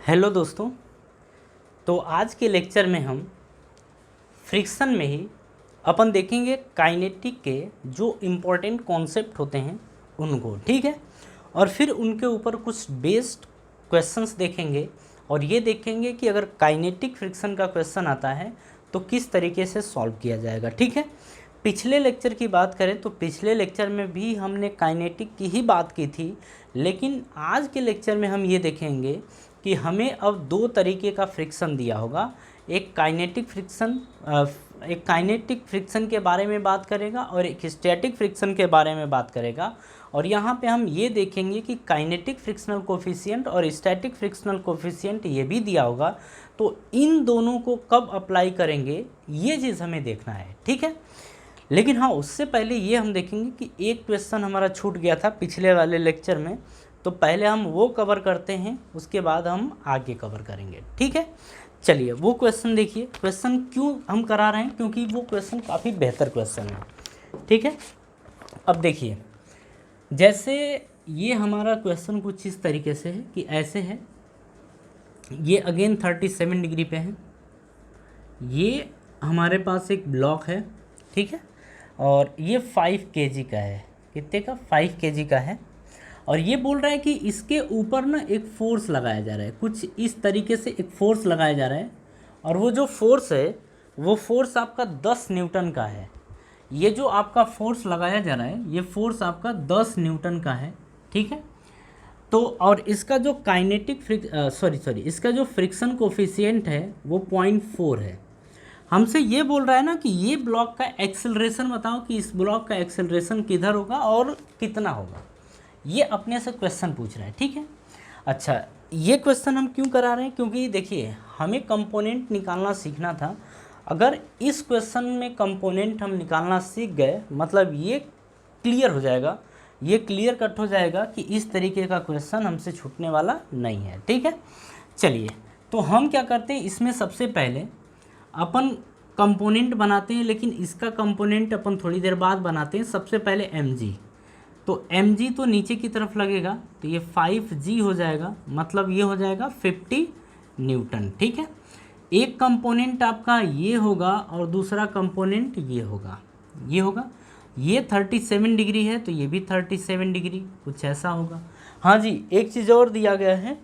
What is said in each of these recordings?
Hello दोस्तों। तो आज के लेक्चर में हम फ्रिक्शन में ही अपन देखेंगे काइनेटिक के जो इम्पोर्टेंट कॉन्सेप्ट होते हैं उनको, ठीक है। और फिर उनके ऊपर कुछ बेस्ड क्वेश्चंस देखेंगे और ये देखेंगे कि अगर काइनेटिक फ्रिक्शन का क्वेश्चन आता है तो किस तरीके से सॉल्व किया जाएगा, ठीक है। पिछले लेक्चर की बात करें तो पिछले लेक्चर में भी हमने काइनेटिक की ही बात की थी, लेकिन आज के लेक्चर में हम ये देखेंगे कि हमें अब दो तरीके का फ्रिक्शन दिया होगा। एक काइनेटिक फ्रिक्शन के बारे में बात करेगा और एक स्टैटिक फ्रिक्शन के बारे में बात करेगा। और यहाँ पे हम ये देखेंगे कि काइनेटिक फ्रिक्शनल कोफिशिएंट और स्टैटिक फ्रिक्शनल कोफिशिएंट ये भी दिया होगा, तो इन दोनों को कब अप्लाई करेंगे ये चीज़ हमें देखना है, ठीक है। लेकिन हाँ, उससे पहले ये हम देखेंगे कि एक क्वेश्चन हमारा छूट गया था पिछले वाले लेक्चर में, तो पहले हम वो कवर करते हैं, उसके बाद हम आगे कवर करेंगे, ठीक है। चलिए वो क्वेश्चन देखिए। क्वेश्चन क्यों हम करा रहे हैं, क्योंकि वो क्वेश्चन काफ़ी बेहतर क्वेश्चन है, ठीक है। अब देखिए, जैसे ये हमारा क्वेश्चन कुछ इस तरीके से है कि ऐसे है, ये अगेन 37 डिग्री पे है, ये हमारे पास एक ब्लॉक है, ठीक है। और ये 5 kg का है, कितने का, 5 kg का है। और ये बोल रहा है कि इसके ऊपर ना एक फोर्स लगाया जा रहा है, कुछ इस तरीके से एक फोर्स लगाया जा रहा है। और वो जो फोर्स है वो फोर्स आपका 10 न्यूटन का है। ये जो आपका फोर्स लगाया जा रहा है ये फोर्स आपका 10 न्यूटन का है, ठीक है। तो और इसका जो इसका जो फ्रिक्शन कोफिशिएंट है वो 0.4 है। हमसे ये बोल रहा है ना कि ये ब्लॉक का एक्सेलरेशन बताओ कि इस ब्लॉक का एक्सेलरेशन किधर होगा और कितना होगा, ये अपने से क्वेश्चन पूछ रहा है, ठीक है। अच्छा, ये क्वेश्चन हम क्यों करा रहे हैं, क्योंकि देखिए हमें कंपोनेंट निकालना सीखना था। अगर इस क्वेश्चन में कंपोनेंट हम निकालना सीख गए मतलब ये क्लियर हो जाएगा, ये क्लियर कट हो जाएगा कि इस तरीके का क्वेश्चन हमसे छूटने वाला नहीं है, ठीक है। चलिए, तो हम क्या करते हैं, इसमें सबसे पहले अपन कंपोनेंट बनाते हैं, लेकिन इसका कंपोनेंट अपन थोड़ी देर बाद बनाते हैं। सबसे पहले mg, तो mg तो नीचे की तरफ लगेगा, तो ये 5g हो जाएगा, मतलब ये हो जाएगा 50 न्यूटन, ठीक है। एक कंपोनेंट आपका ये होगा और दूसरा कंपोनेंट ये होगा, ये 37 डिग्री है तो ये भी 37 डिग्री, कुछ ऐसा होगा। हाँ जी, एक चीज़ और दिया गया है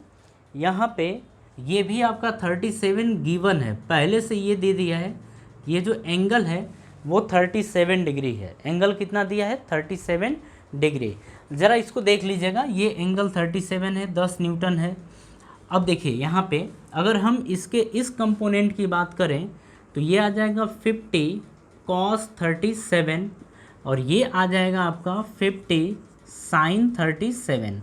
यहाँ पे, ये भी आपका 37 गिवन है, पहले से ये दे दिया है। ये जो एंगल है वो 37 डिग्री है। एंगल कितना दिया है, 37 डिग्री। ज़रा इसको देख लीजिएगा, ये एंगल 37 है, 10 न्यूटन है। अब देखिए यहाँ पे अगर हम इसके इस कंपोनेंट की बात करें तो ये आ जाएगा 50 cos 37 और ये आ जाएगा आपका 50 sin 37।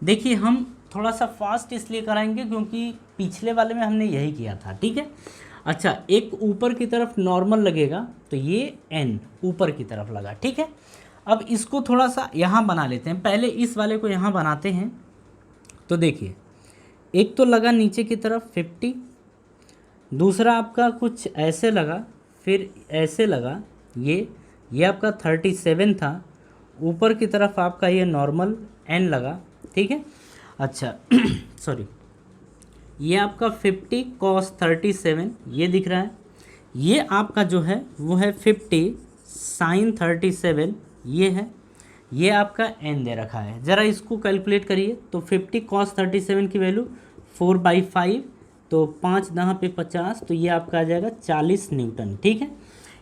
देखिए हम थोड़ा सा फास्ट इसलिए कराएंगे क्योंकि पिछले वाले में हमने यही किया था, ठीक है। अच्छा, एक ऊपर की तरफ नॉर्मल लगेगा तो ये n ऊपर की तरफ लगा, ठीक है। अब इसको थोड़ा सा यहाँ बना लेते हैं, पहले इस वाले को यहाँ बनाते हैं। तो देखिए, एक तो लगा नीचे की तरफ 50, दूसरा आपका कुछ ऐसे लगा, फिर ऐसे लगा, ये आपका 37 था, ऊपर की तरफ आपका ये नॉर्मल n लगा, ठीक है। अच्छा सॉरी, ये आपका 50 cos 37 ये दिख रहा है, ये आपका जो है वो है 50 sin 37 ये है, ये आपका n दे रखा है। ज़रा इसको कैलकुलेट करिए, तो 50 cos 37 की वैल्यू 4/5, तो 5 दहाँ पे 50, तो ये आपका आ जाएगा 40 न्यूटन, ठीक है।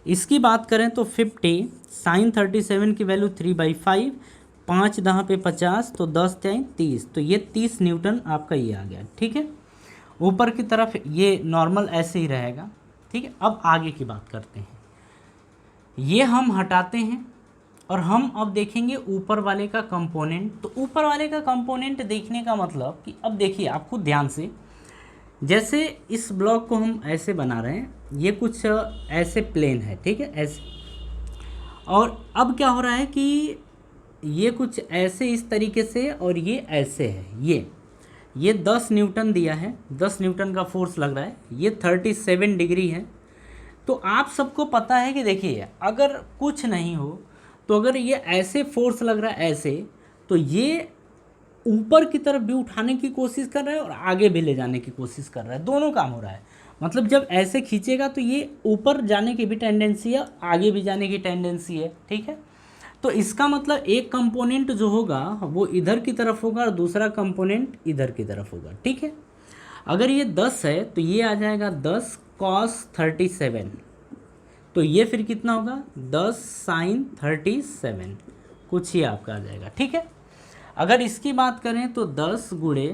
इसकी बात करें तो 50 sin 37 की वैल्यू 3/5, 5 दहाँ पे 50, तो 10 तियाई 30, तो ये 30 न्यूटन आपका ये आ गया, ठीक है। ऊपर की तरफ ये नॉर्मल ऐसे ही रहेगा, ठीक है। अब आगे की बात करते हैं, ये हम हटाते हैं और हम अब देखेंगे ऊपर वाले का कंपोनेंट। तो ऊपर वाले का कंपोनेंट देखने का मतलब कि अब देखिए आपको ध्यान से, जैसे इस ब्लॉक को हम ऐसे बना रहे हैं, ये कुछ ऐसे प्लेन है, ठीक है, ऐसे। और अब क्या हो रहा है कि ये कुछ ऐसे इस तरीके से और ये ऐसे है, ये 10 न्यूटन दिया है, 10 न्यूटन का फोर्स लग रहा है, ये 37 डिग्री है। तो आप सबको पता है कि देखिए अगर कुछ नहीं हो तो अगर ये ऐसे फोर्स लग रहा है ऐसे, तो ये ऊपर की तरफ भी उठाने की कोशिश कर रहा है और आगे भी ले जाने की कोशिश कर रहा है, दोनों काम हो रहा है। मतलब जब ऐसे खींचेगा तो ये ऊपर जाने की भी टेंडेंसी है, आगे भी जाने की टेंडेंसी है, ठीक है। तो इसका मतलब एक कंपोनेंट जो होगा वो इधर की तरफ होगा और दूसरा कंपोनेंट इधर की तरफ होगा, ठीक है। अगर ये 10 है तो ये आ जाएगा 10 cos 37, तो ये फिर कितना होगा 10 sin 37, कुछ ही आपका आ जाएगा, ठीक है। अगर इसकी बात करें तो 10 गुणे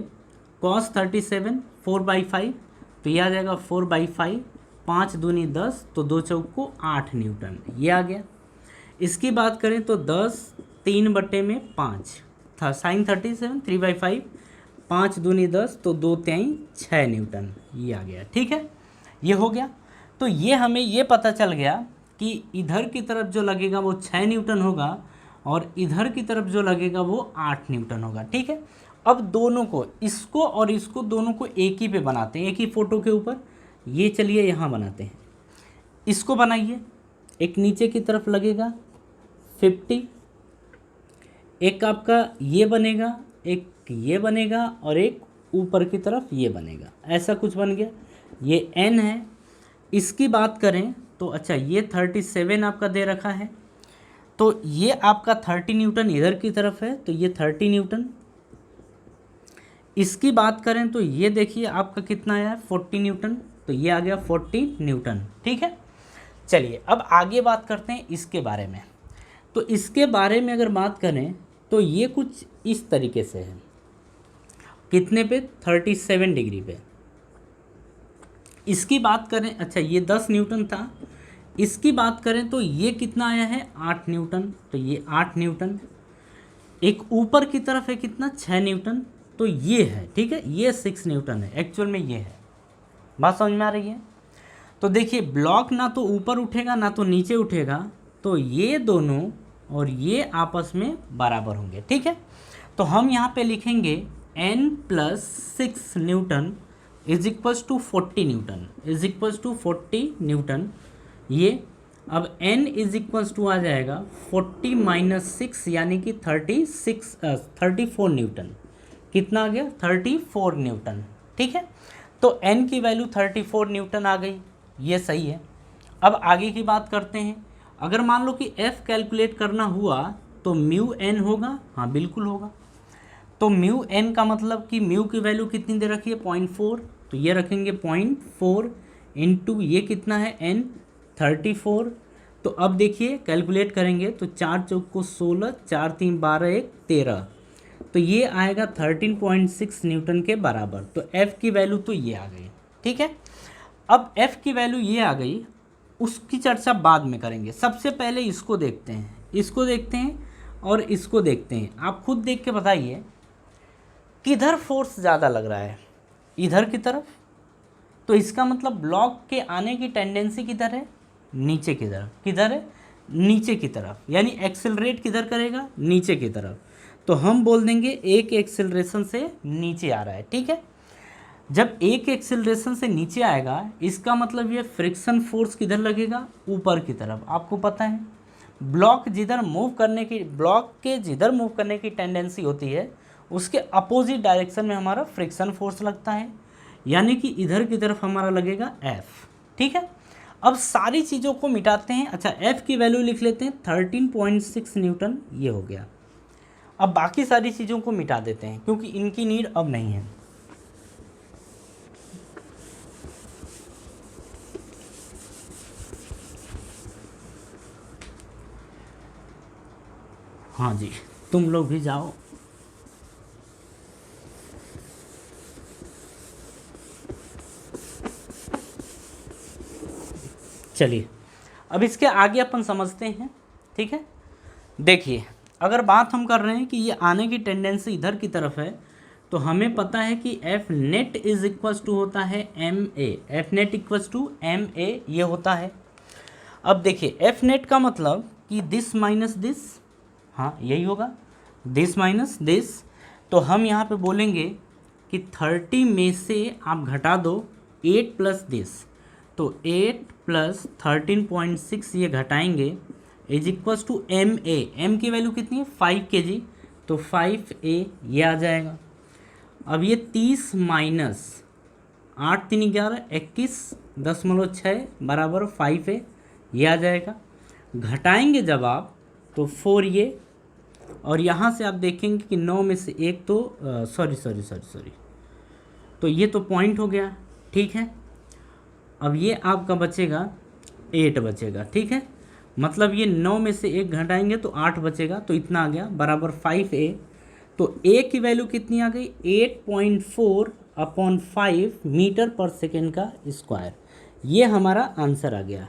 cos 37 4/5, तो ये आ जाएगा 4/5, 5 दूनी 10, तो 2 चौक को 8 न्यूटन, ये आ गया। इसकी बात करें तो 10 3/5 था, साइन 37 3/5, 5 दूनी 10, तो 2 तिहाई 6 न्यूटन, ये आ गया, ठीक है। ये हो गया। तो ये हमें ये पता चल गया कि इधर की तरफ जो लगेगा वो 6 न्यूटन होगा और इधर की तरफ जो लगेगा वो 8 न्यूटन होगा, ठीक है। अब दोनों को, इसको और इसको, दोनों को एक ही पे बनाते हैं, एक ही फोटो के ऊपर। ये चलिए यहाँ बनाते हैं, इसको बनाइए। एक नीचे की तरफ लगेगा 50, एक आपका ये बनेगा, एक ये बनेगा और एक ऊपर की तरफ ये बनेगा, ऐसा कुछ बन गया। ये n है। इसकी बात करें तो अच्छा ये 37 आपका दे रखा है, तो ये आपका 30 न्यूटन इधर की तरफ है, तो ये 30 न्यूटन। इसकी बात करें तो ये देखिए आपका कितना आया है 40 न्यूटन, तो ये आ गया 40 न्यूटन, ठीक है। चलिए अब आगे बात करते हैं इसके बारे में। तो इसके बारे में अगर बात करें तो ये कुछ इस तरीके से है, कितने पे 37 डिग्री पे। इसकी बात करें, अच्छा ये 10 न्यूटन था। इसकी बात करें तो ये कितना आया है 8 न्यूटन, तो ये 8 न्यूटन। एक ऊपर की तरफ है कितना 6 न्यूटन, तो ये है, ठीक है, ये 6 न्यूटन है, एक्चुअल में ये है। बात समझ में आ रही है। तो देखिए ब्लॉक ना तो ऊपर उठेगा ना तो नीचे उठेगा, तो ये दोनों और ये आपस में बराबर होंगे, ठीक है। तो हम यहाँ पे लिखेंगे n + 6 newton is equals to 40 newton, is equals to 40 newton. ये अब n इज इक्वल्स टू आ जाएगा 40 - 6 यानी कि 34 न्यूटन। कितना आ गया 34 न्यूटन, ठीक है। तो n की वैल्यू 34 न्यूटन आ गई, ये सही है। अब आगे की बात करते हैं। अगर मान लो कि f कैलकुलेट करना हुआ तो μn होगा, हाँ बिल्कुल होगा। तो μn का मतलब कि म्यू की वैल्यू कितनी दे रखी है 0.4, तो ये रखेंगे 0.4 इंटू ये कितना है n 34। तो अब देखिए कैलकुलेट करेंगे तो 4 चौक को 16, 4 3 12 1 13, तो ये आएगा 13.6 न्यूटन के बराबर। तो f की वैल्यू तो ये आ गई, ठीक है। अब f की वैल्यू ये आ गई, उसकी चर्चा बाद में करेंगे। सबसे पहले इसको देखते हैं, इसको देखते हैं और इसको देखते हैं। आप खुद देख के बताइए किधर फोर्स ज़्यादा लग रहा है, इधर की तरफ। तो इसका मतलब ब्लॉक के आने की टेंडेंसी किधर है, नीचे की तरफ। किधर है, नीचे की तरफ, यानी एक्सेलरेट किधर करेगा, नीचे की तरफ। तो हम बोल देंगे एक एक्सेलरेशन से नीचे आ रहा है, ठीक है। जब एक एक्सेलरेशन से नीचे आएगा इसका मतलब ये फ्रिक्शन फोर्स किधर लगेगा, ऊपर की तरफ। आपको पता है ब्लॉक जिधर मूव करने की, ब्लॉक के जिधर मूव करने की टेंडेंसी होती है उसके अपोजिट डायरेक्शन में हमारा फ्रिक्शन फोर्स लगता है, यानी कि इधर की तरफ हमारा लगेगा F, ठीक है। अब सारी चीज़ों को मिटाते हैं। अच्छा F की वैल्यू लिख लेते हैं 13.6 न्यूटन, ये हो गया। अब बाकी सारी चीज़ों को मिटा देते हैं क्योंकि इनकी नीड अब नहीं है। हाँ जी, तुम लोग भी जाओ। चलिए अब इसके आगे अपन समझते हैं, ठीक है। देखिए अगर बात हम कर रहे हैं कि ये आने की टेंडेंसी इधर की तरफ है, तो हमें पता है कि F net is equals to होता है MA, F net equals to MA ये होता है। अब देखिए F नेट का मतलब कि दिस माइनस दिस, हाँ यही होगा, दिस माइनस दिस। तो हम यहाँ पे बोलेंगे कि 30 में से आप घटा दो 8 प्लस दिस, तो 8 प्लस 13.6 ये घटाएंगे is equals to MA। M की वैल्यू कितनी है 5 kg, तो 5a ये आ जाएगा। अब ये 30 माइनस 8 3 11 21.6 बराबर 5a ये आ जाएगा। घटाएंगे जब आप तो 4 ये, और यहाँ से आप देखेंगे कि 9 में से एक तो सॉरी तो ये तो पॉइंट हो गया, ठीक है। अब ये आपका बचेगा 8 बचेगा, ठीक है। मतलब ये 9 में से एक घटाएंगे तो 8 बचेगा, तो इतना आ गया बराबर 5a। तो a की वैल्यू कितनी आ गई 8.4/5 मीटर पर सेकेंड का स्क्वायर। ये हमारा आंसर आ गया।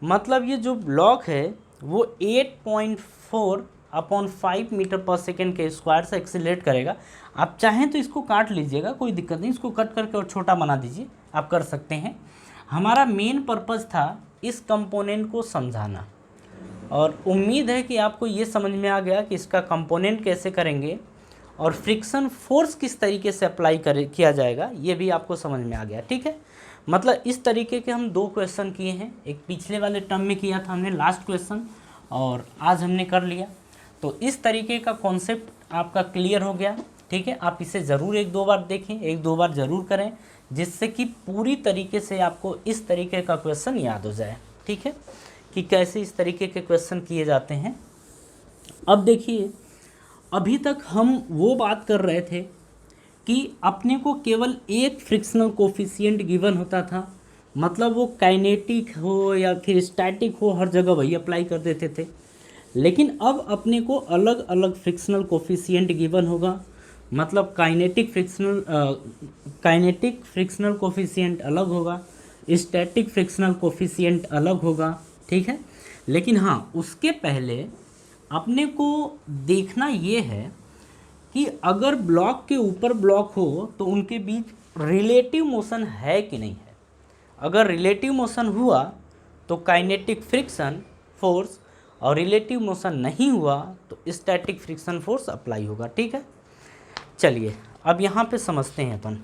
मतलब ये जो ब्लॉक है वो 8.4/5 मीटर पर सेकेंड के स्क्वायर से एक्सीलरेट करेगा। आप चाहें तो इसको काट लीजिएगा, कोई दिक्कत नहीं, इसको कट करके और छोटा बना दीजिए, आप कर सकते हैं। हमारा मेन पर्पज़ था इस कंपोनेंट को समझाना, और उम्मीद है कि आपको ये समझ में आ गया कि इसका कंपोनेंट कैसे करेंगे और फ्रिक्शन फोर्स किस तरीके से अप्लाई किया जाएगा, ये भी आपको समझ में आ गया, ठीक है। मतलब इस तरीके के हम 2 क्वेश्चन किए हैं। एक पिछले वाले टर्म में किया था हमने लास्ट क्वेश्चन, और आज हमने कर लिया। तो इस तरीके का कॉन्सेप्ट आपका क्लियर हो गया, ठीक है। आप इसे ज़रूर 1-2 बार देखें, 1-2 बार ज़रूर करें, जिससे कि पूरी तरीके से आपको इस तरीके का क्वेश्चन याद हो जाए, ठीक है, कि कैसे इस तरीके के क्वेश्चन किए जाते हैं। अब देखिए, अभी तक हम वो बात कर रहे थे कि अपने को केवल एक फ्रिक्शनल कोफिशिएंट गिवन होता था, मतलब वो काइनेटिक हो या फिर स्टैटिक हो, हर जगह वही अप्लाई कर देते थे। लेकिन अब अपने को अलग अलग फ्रिक्शनल कोफिशिएंट गिवन होगा, मतलब काइनेटिक फ्रिक्शनल कोफिशिएंट अलग होगा, स्टैटिक फ्रिक्शनल कोफिशिएंट अलग होगा, ठीक है। लेकिन हाँ, उसके पहले अपने को देखना ये है कि अगर ब्लॉक के ऊपर ब्लॉक हो तो उनके बीच रिलेटिव मोशन है कि नहीं है। अगर रिलेटिव मोशन हुआ तो काइनेटिक फ्रिक्शन फोर्स, और रिलेटिव मोशन नहीं हुआ तो स्टैटिक फ्रिक्शन फोर्स अप्लाई होगा, ठीक है। चलिए अब यहाँ पे समझते हैं अपन।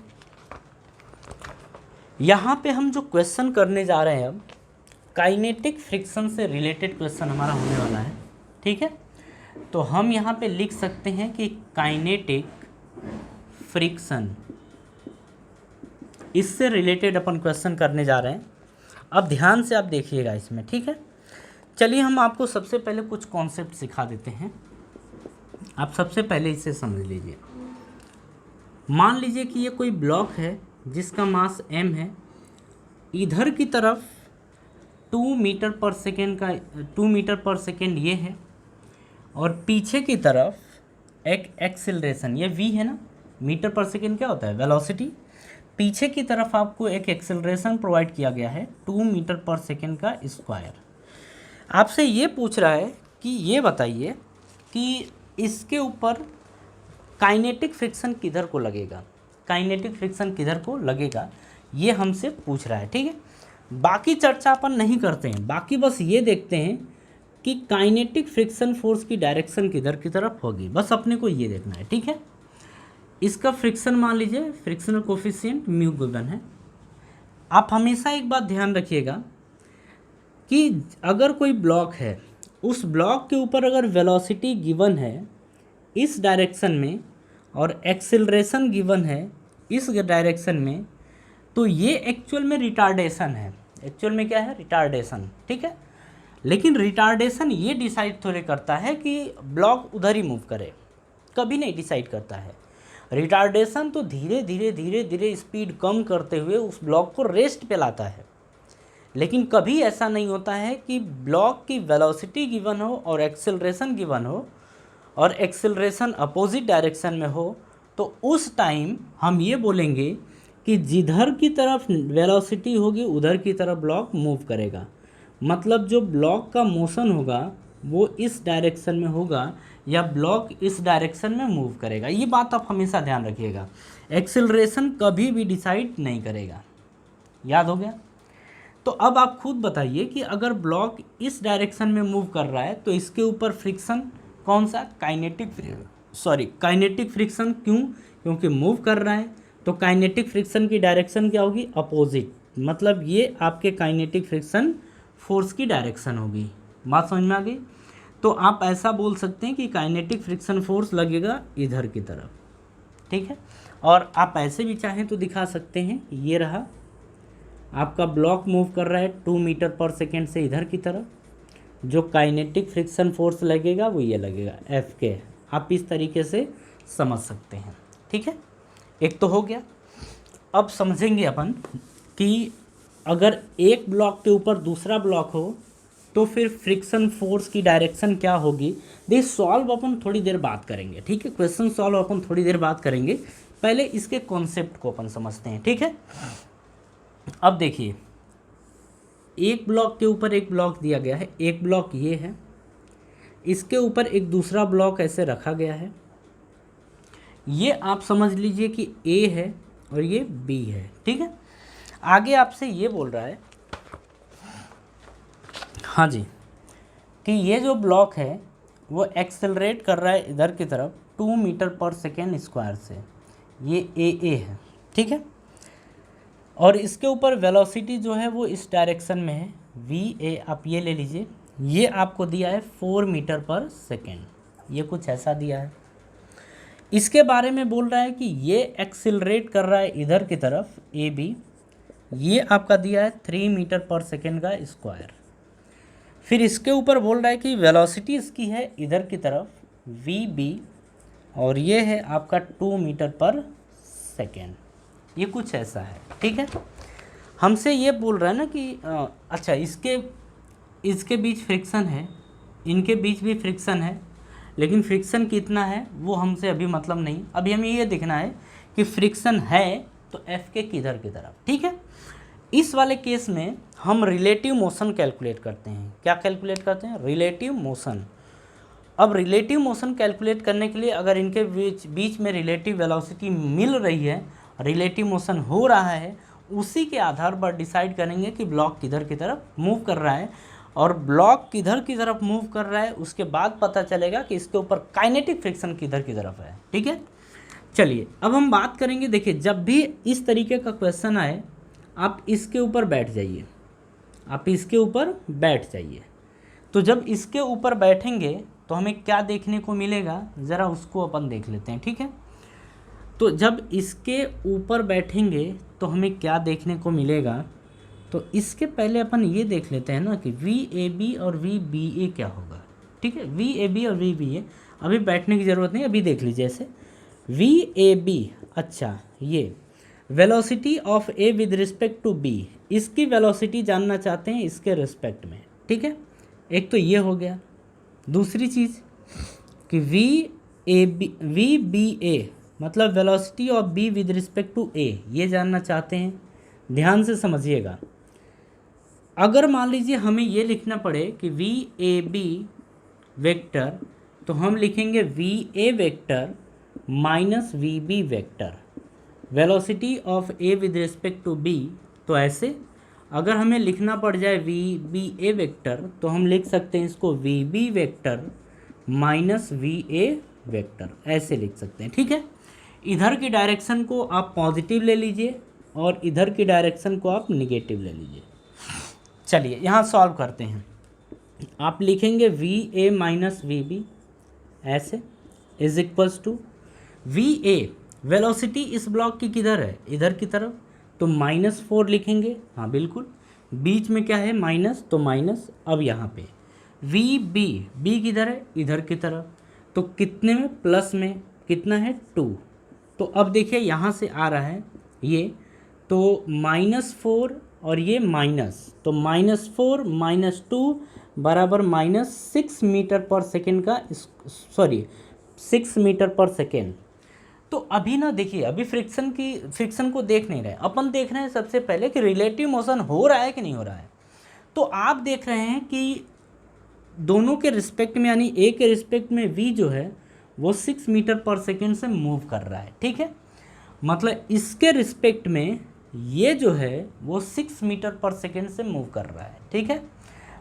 यहाँ पे हम जो क्वेश्चन करने जा रहे हैं अब, काइनेटिक फ्रिक्शन से रिलेटेड क्वेश्चन हमारा होने वाला है, ठीक है। तो हम यहाँ पे लिख सकते हैं कि काइनेटिक फ्रिक्शन, इससे रिलेटेड अपन क्वेश्चन करने जा रहे हैं। अब ध्यान से आप देखिएगा इसमें, ठीक है। चलिए हम आपको सबसे पहले कुछ कॉन्सेप्ट सिखा देते हैं, आप सबसे पहले इसे समझ लीजिए। मान लीजिए कि ये कोई ब्लॉक है जिसका मास m है, इधर की तरफ 2 मीटर पर सेकेंड ये है, और पीछे की तरफ एक एक्सेलरेशन, ये v है ना, मीटर पर सेकेंड क्या होता है वेलोसिटी, पीछे की तरफ आपको एक एक्सेलरेशन प्रोवाइड किया गया है 2 मीटर पर सेकेंड का स्क्वायर। आपसे ये पूछ रहा है कि ये बताइए कि इसके ऊपर काइनेटिक फ्रिक्शन किधर को लगेगा, काइनेटिक फ्रिक्शन किधर को लगेगा, ये हमसे पूछ रहा है, ठीक है। बाकी चर्चा अपन नहीं करते हैं, बाकी बस ये देखते हैं कि काइनेटिक फ्रिक्शन फोर्स की डायरेक्शन किधर की तरफ होगी, बस अपने को ये देखना है, ठीक है। इसका फ्रिक्शन मान लीजिए फ्रिक्शनल कोफिशिएंट म्यू गिवन है। आप हमेशा एक बात ध्यान रखिएगा कि अगर कोई ब्लॉक है, उस ब्लॉक के ऊपर अगर वेलोसिटी गिवन है इस डायरेक्शन में और एक्सेलरेशन गिवन है इस डायरेक्शन में, तो ये एक्चुअल में रिटार्डेशन है। एक्चुअल में क्या है, रिटार्डेशन, ठीक है। लेकिन रिटार्डेशन ये डिसाइड थोड़े करता है कि ब्लॉक उधर ही मूव करे, कभी नहीं डिसाइड करता है। रिटार्डेशन तो धीरे धीरे स्पीड कम करते हुए उस ब्लॉक को रेस्ट पे लाता है। लेकिन कभी ऐसा नहीं होता है कि ब्लॉक की वेलोसिटी गिवन हो और एक्सेलरेशन गिवन हो और एक्सेलरेशन अपोजिट डायरेक्शन में हो, तो उस टाइम हम ये बोलेंगे कि जिधर की तरफ वेलोसिटी होगी उधर की तरफ ब्लॉक मूव करेगा। मतलब जो ब्लॉक का मोशन होगा वो इस डायरेक्शन में होगा या ब्लॉक इस डायरेक्शन में मूव करेगा। ये बात आप हमेशा ध्यान रखिएगा, एक्सेलरेशन कभी भी डिसाइड नहीं करेगा। याद हो गया? तो अब आप खुद बताइए कि अगर ब्लॉक इस डायरेक्शन में मूव कर रहा है तो इसके ऊपर फ्रिक्शन कौन सा, काइनेटिक फ्रिक्शन। क्यों? क्योंकि मूव कर रहा है, तो काइनेटिक फ्रिक्शन की डायरेक्शन क्या होगी, अपोजिट। मतलब ये आपके काइनेटिक फ्रिक्शन फोर्स की डायरेक्शन होगी। बात समझ में आ गई? तो आप ऐसा बोल सकते हैं कि काइनेटिक फ्रिक्शन फोर्स लगेगा इधर की तरफ, ठीक है। और आप ऐसे भी चाहें तो दिखा सकते हैं, ये रहा आपका ब्लॉक मूव कर रहा है 2 मीटर पर सेकेंड से इधर की तरफ, जो काइनेटिक फ्रिक्शन फोर्स लगेगा वो ये लगेगा एफ के। आप इस तरीके से समझ सकते हैं, ठीक है। एक तो हो गया। अब समझेंगे अपन कि अगर एक ब्लॉक के ऊपर दूसरा ब्लॉक हो तो फिर फ्रिक्शन फोर्स की डायरेक्शन क्या होगी। देखिए सॉल्व अपन थोड़ी देर बात करेंगे, ठीक है। क्वेश्चन सॉल्व अपन थोड़ी देर बात करेंगे, पहले इसके कॉन्सेप्ट को अपन समझते हैं, ठीक है। अब देखिए एक ब्लॉक के ऊपर एक ब्लॉक दिया गया है, एक ब्लॉक ये है, इसके ऊपर एक दूसरा ब्लॉक ऐसे रखा गया है। ये आप समझ लीजिए कि ए है और ये बी है, ठीक है। आगे आपसे ये बोल रहा है, हाँ जी, कि ये जो ब्लॉक है वो एक्सेलरेट कर रहा है इधर की तरफ 2 मीटर पर सेकेंड स्क्वायर से, ये ए है, ठीक है। और इसके ऊपर वेलोसिटी जो है वो इस डायरेक्शन में है, वी ए आप ये ले लीजिए। ये आपको दिया है 4 मीटर पर सेकेंड, ये कुछ ऐसा दिया है। इसके बारे में बोल रहा है कि ये एक्सेलरेट कर रहा है इधर की तरफ ए बी, ये आपका दिया है 3 मीटर पर सेकेंड का स्क्वायर। फिर इसके ऊपर बोल रहा है कि वेलोसिटी इसकी है इधर की तरफ वी बी, और ये है आपका 2 मीटर पर सेकेंड, ये कुछ ऐसा है, ठीक है। हमसे ये बोल रहा है ना कि अच्छा इसके बीच फ्रिक्शन है, इनके बीच भी फ्रिक्शन है, लेकिन फ्रिक्शन कितना है वो हमसे अभी मतलब नहीं। अभी हमें ये देखना है कि फ्रिक्शन है तो एफ के किधर की तरफ, ठीक है। इस वाले केस में हम रिलेटिव मोशन कैलकुलेट करते हैं। क्या कैलकुलेट करते हैं? Relative motion. अब रिलेटिव मोशन कैलकुलेट करने के लिए अगर इनके बीच में रिलेटिव वेलोसिटी मिल रही है, रिलेटिव मोशन हो रहा है, उसी के आधार पर डिसाइड करेंगे कि ब्लॉक किधर की तरफ मूव कर रहा है, और ब्लॉक किधर की तरफ मूव कर रहा है उसके बाद पता चलेगा कि इसके ऊपर काइनेटिक फ्रिक्शन किधर की तरफ है, ठीक है। चलिए अब हम बात करेंगे, देखिए जब भी इस तरीके का क्वेश्चन आए आप इसके ऊपर बैठ जाइए, आप इसके ऊपर बैठ जाइए। तो जब इसके ऊपर बैठेंगे तो हमें क्या देखने को मिलेगा, ज़रा उसको अपन देख लेते हैं, ठीक है। तो जब इसके ऊपर बैठेंगे तो हमें क्या देखने को मिलेगा, तो इसके पहले अपन ये देख लेते हैं ना कि वी ए बी और वी बी ए क्या होगा, ठीक है। वी ए बी और वी बी ए अभी बैठने की ज़रूरत नहीं, अभी देख लीजिए ऐसे वी ए बी। अच्छा ये velocity of A with respect to B, इसकी वेलोसिटी जानना चाहते हैं इसके रिस्पेक्ट में, ठीक है। एक तो ये हो गया। दूसरी चीज़ कि वी बी ए मतलब velocity of B with respect to A, ये जानना चाहते हैं। ध्यान से समझिएगा, अगर मान लीजिए हमें ये लिखना पड़े कि वी ए बी वेक्टर, तो हम लिखेंगे V A vector minus V B vector, velocity of A with respect to B. तो ऐसे अगर हमें लिखना पड़ जाए वी बी ए वेक्टर, तो हम लिख सकते हैं इसको V B vector minus V A vector, ऐसे लिख सकते हैं, ठीक है। इधर की डायरेक्शन को आप पॉजिटिव ले लीजिए और इधर की डायरेक्शन को आप निगेटिव ले लीजिए। चलिए यहाँ सॉल्व करते हैं। आप लिखेंगे V A minus V B ऐसे is equals to V A, velocity इस ब्लॉक की किधर है, इधर की तरफ, तो -4 लिखेंगे, हाँ बिल्कुल, बीच में क्या है माइनस, तो माइनस। अब यहाँ पे वी बी किधर है, इधर की तरफ, तो कितने में, प्लस में, कितना है 2। तो अब देखिए यहाँ से आ रहा है ये, तो -4 और ये माइनस, तो -4 -2 बराबर -6 मीटर पर सेकेंड का, सॉरी 6 मीटर पर सेकेंड। तो अभी ना देखिए, अभी फ्रिक्शन को देख नहीं रहे अपन, देख रहे हैं सबसे पहले कि रिलेटिव मोशन हो रहा है कि नहीं हो रहा है। तो आप देख रहे हैं कि दोनों के रिस्पेक्ट में, यानी ए के रिस्पेक्ट में वी जो है वो 6 मीटर पर सेकेंड से मूव कर रहा है, ठीक है। मतलब इसके रिस्पेक्ट में ये जो है वो 6 मीटर पर सेकेंड से मूव कर रहा है, ठीक है।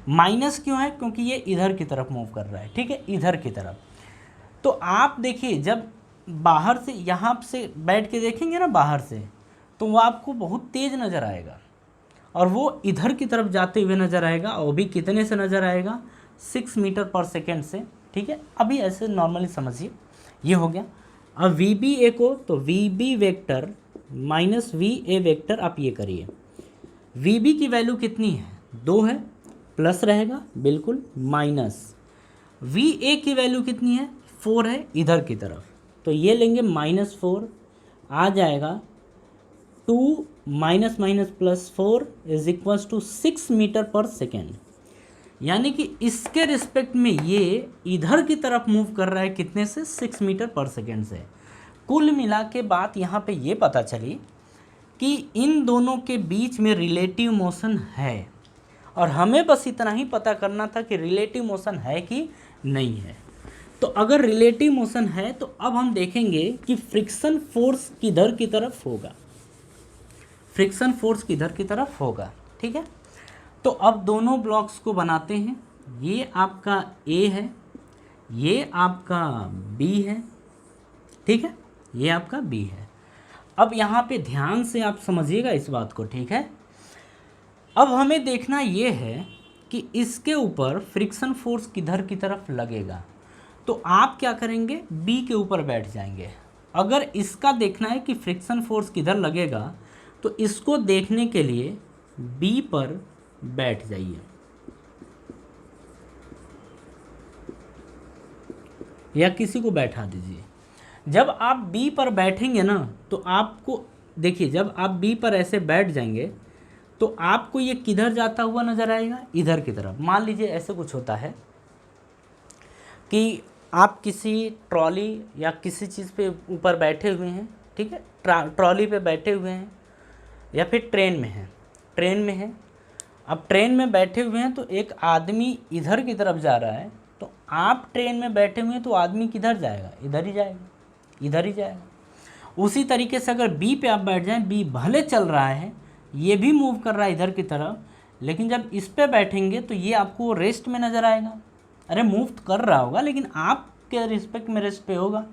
माइनस क्यों है, क्योंकि ये इधर की तरफ मूव कर रहा है, ठीक है, इधर की तरफ। तो आप देखिए जब बाहर से यहाँ से बैठ के देखेंगे ना बाहर से, तो वो आपको बहुत तेज़ नज़र आएगा और वो इधर की तरफ जाते हुए नज़र आएगा, और भी कितने से नज़र आएगा, 6 मीटर पर सेकेंड से, ठीक है। अभी ऐसे नॉर्मली समझिए, ये हो गया। अब वी बी ए को, तो V B vector minus V A vector आप ये करिए। वी बी की वैल्यू कितनी है, 2 है, प्लस रहेगा बिल्कुल, माइनस वी ए की वैल्यू कितनी है, 4 है इधर की तरफ, तो ये लेंगे -4, आ जाएगा 2 minus minus plus 4 is equals to 6 meter per second. यानी कि इसके रिस्पेक्ट में ये इधर की तरफ मूव कर रहा है कितने से, 6 मीटर पर सेकेंड से। कुल मिला के बात यहाँ पे ये पता चली कि इन दोनों के बीच में रिलेटिव मोशन है, और हमें बस इतना ही पता करना था कि रिलेटिव मोशन है कि नहीं है। तो अगर रिलेटिव मोशन है तो अब हम देखेंगे कि फ्रिक्शन फोर्स किधर की तरफ होगा, फ्रिक्शन फोर्स किधर की तरफ होगा, ठीक है। तो अब दोनों ब्लॉक्स को बनाते हैं, ये आपका ए है, ये आपका बी है, ठीक है, ये आपका बी है। अब यहाँ पे ध्यान से आप समझिएगा इस बात को, ठीक है। अब हमें देखना ये है कि इसके ऊपर फ्रिक्शन फोर्स किधर की तरफ लगेगा, तो आप क्या करेंगे, बी के ऊपर बैठ जाएंगे। अगर इसका देखना है कि फ्रिक्शन फोर्स किधर लगेगा, तो इसको देखने के लिए बी पर बैठ जाइए, या किसी को बैठा दीजिए। जब आप बी पर बैठेंगे ना, तो आपको देखिए, जब आप बी पर ऐसे बैठ जाएंगे तो आपको ये किधर जाता हुआ नज़र आएगा, इधर की तरफ। मान लीजिए ऐसे कुछ होता है कि आप किसी ट्रॉली या किसी चीज़ पे ऊपर बैठे हुए हैं, ठीक है, ट्रॉली पे बैठे हुए हैं, या फिर ट्रेन में हैं, ट्रेन में हैं। अब ट्रेन में बैठे हुए हैं तो एक आदमी इधर की तरफ जा रहा है, तो आप ट्रेन में बैठे हुए हैं तो आदमी किधर जाएगा, इधर ही जाएगा, इधर ही जाएगा। उसी तरीके से अगर बी पे आप बैठ जाएं, बी भले चल रहा है, ये भी मूव कर रहा है इधर की तरफ, लेकिन जब इस पे बैठेंगे तो ये आपको रेस्ट में नज़र आएगा। अरे मूव कर रहा होगा लेकिन आपके रिस्पेक्ट में रेस्ट पे होगा,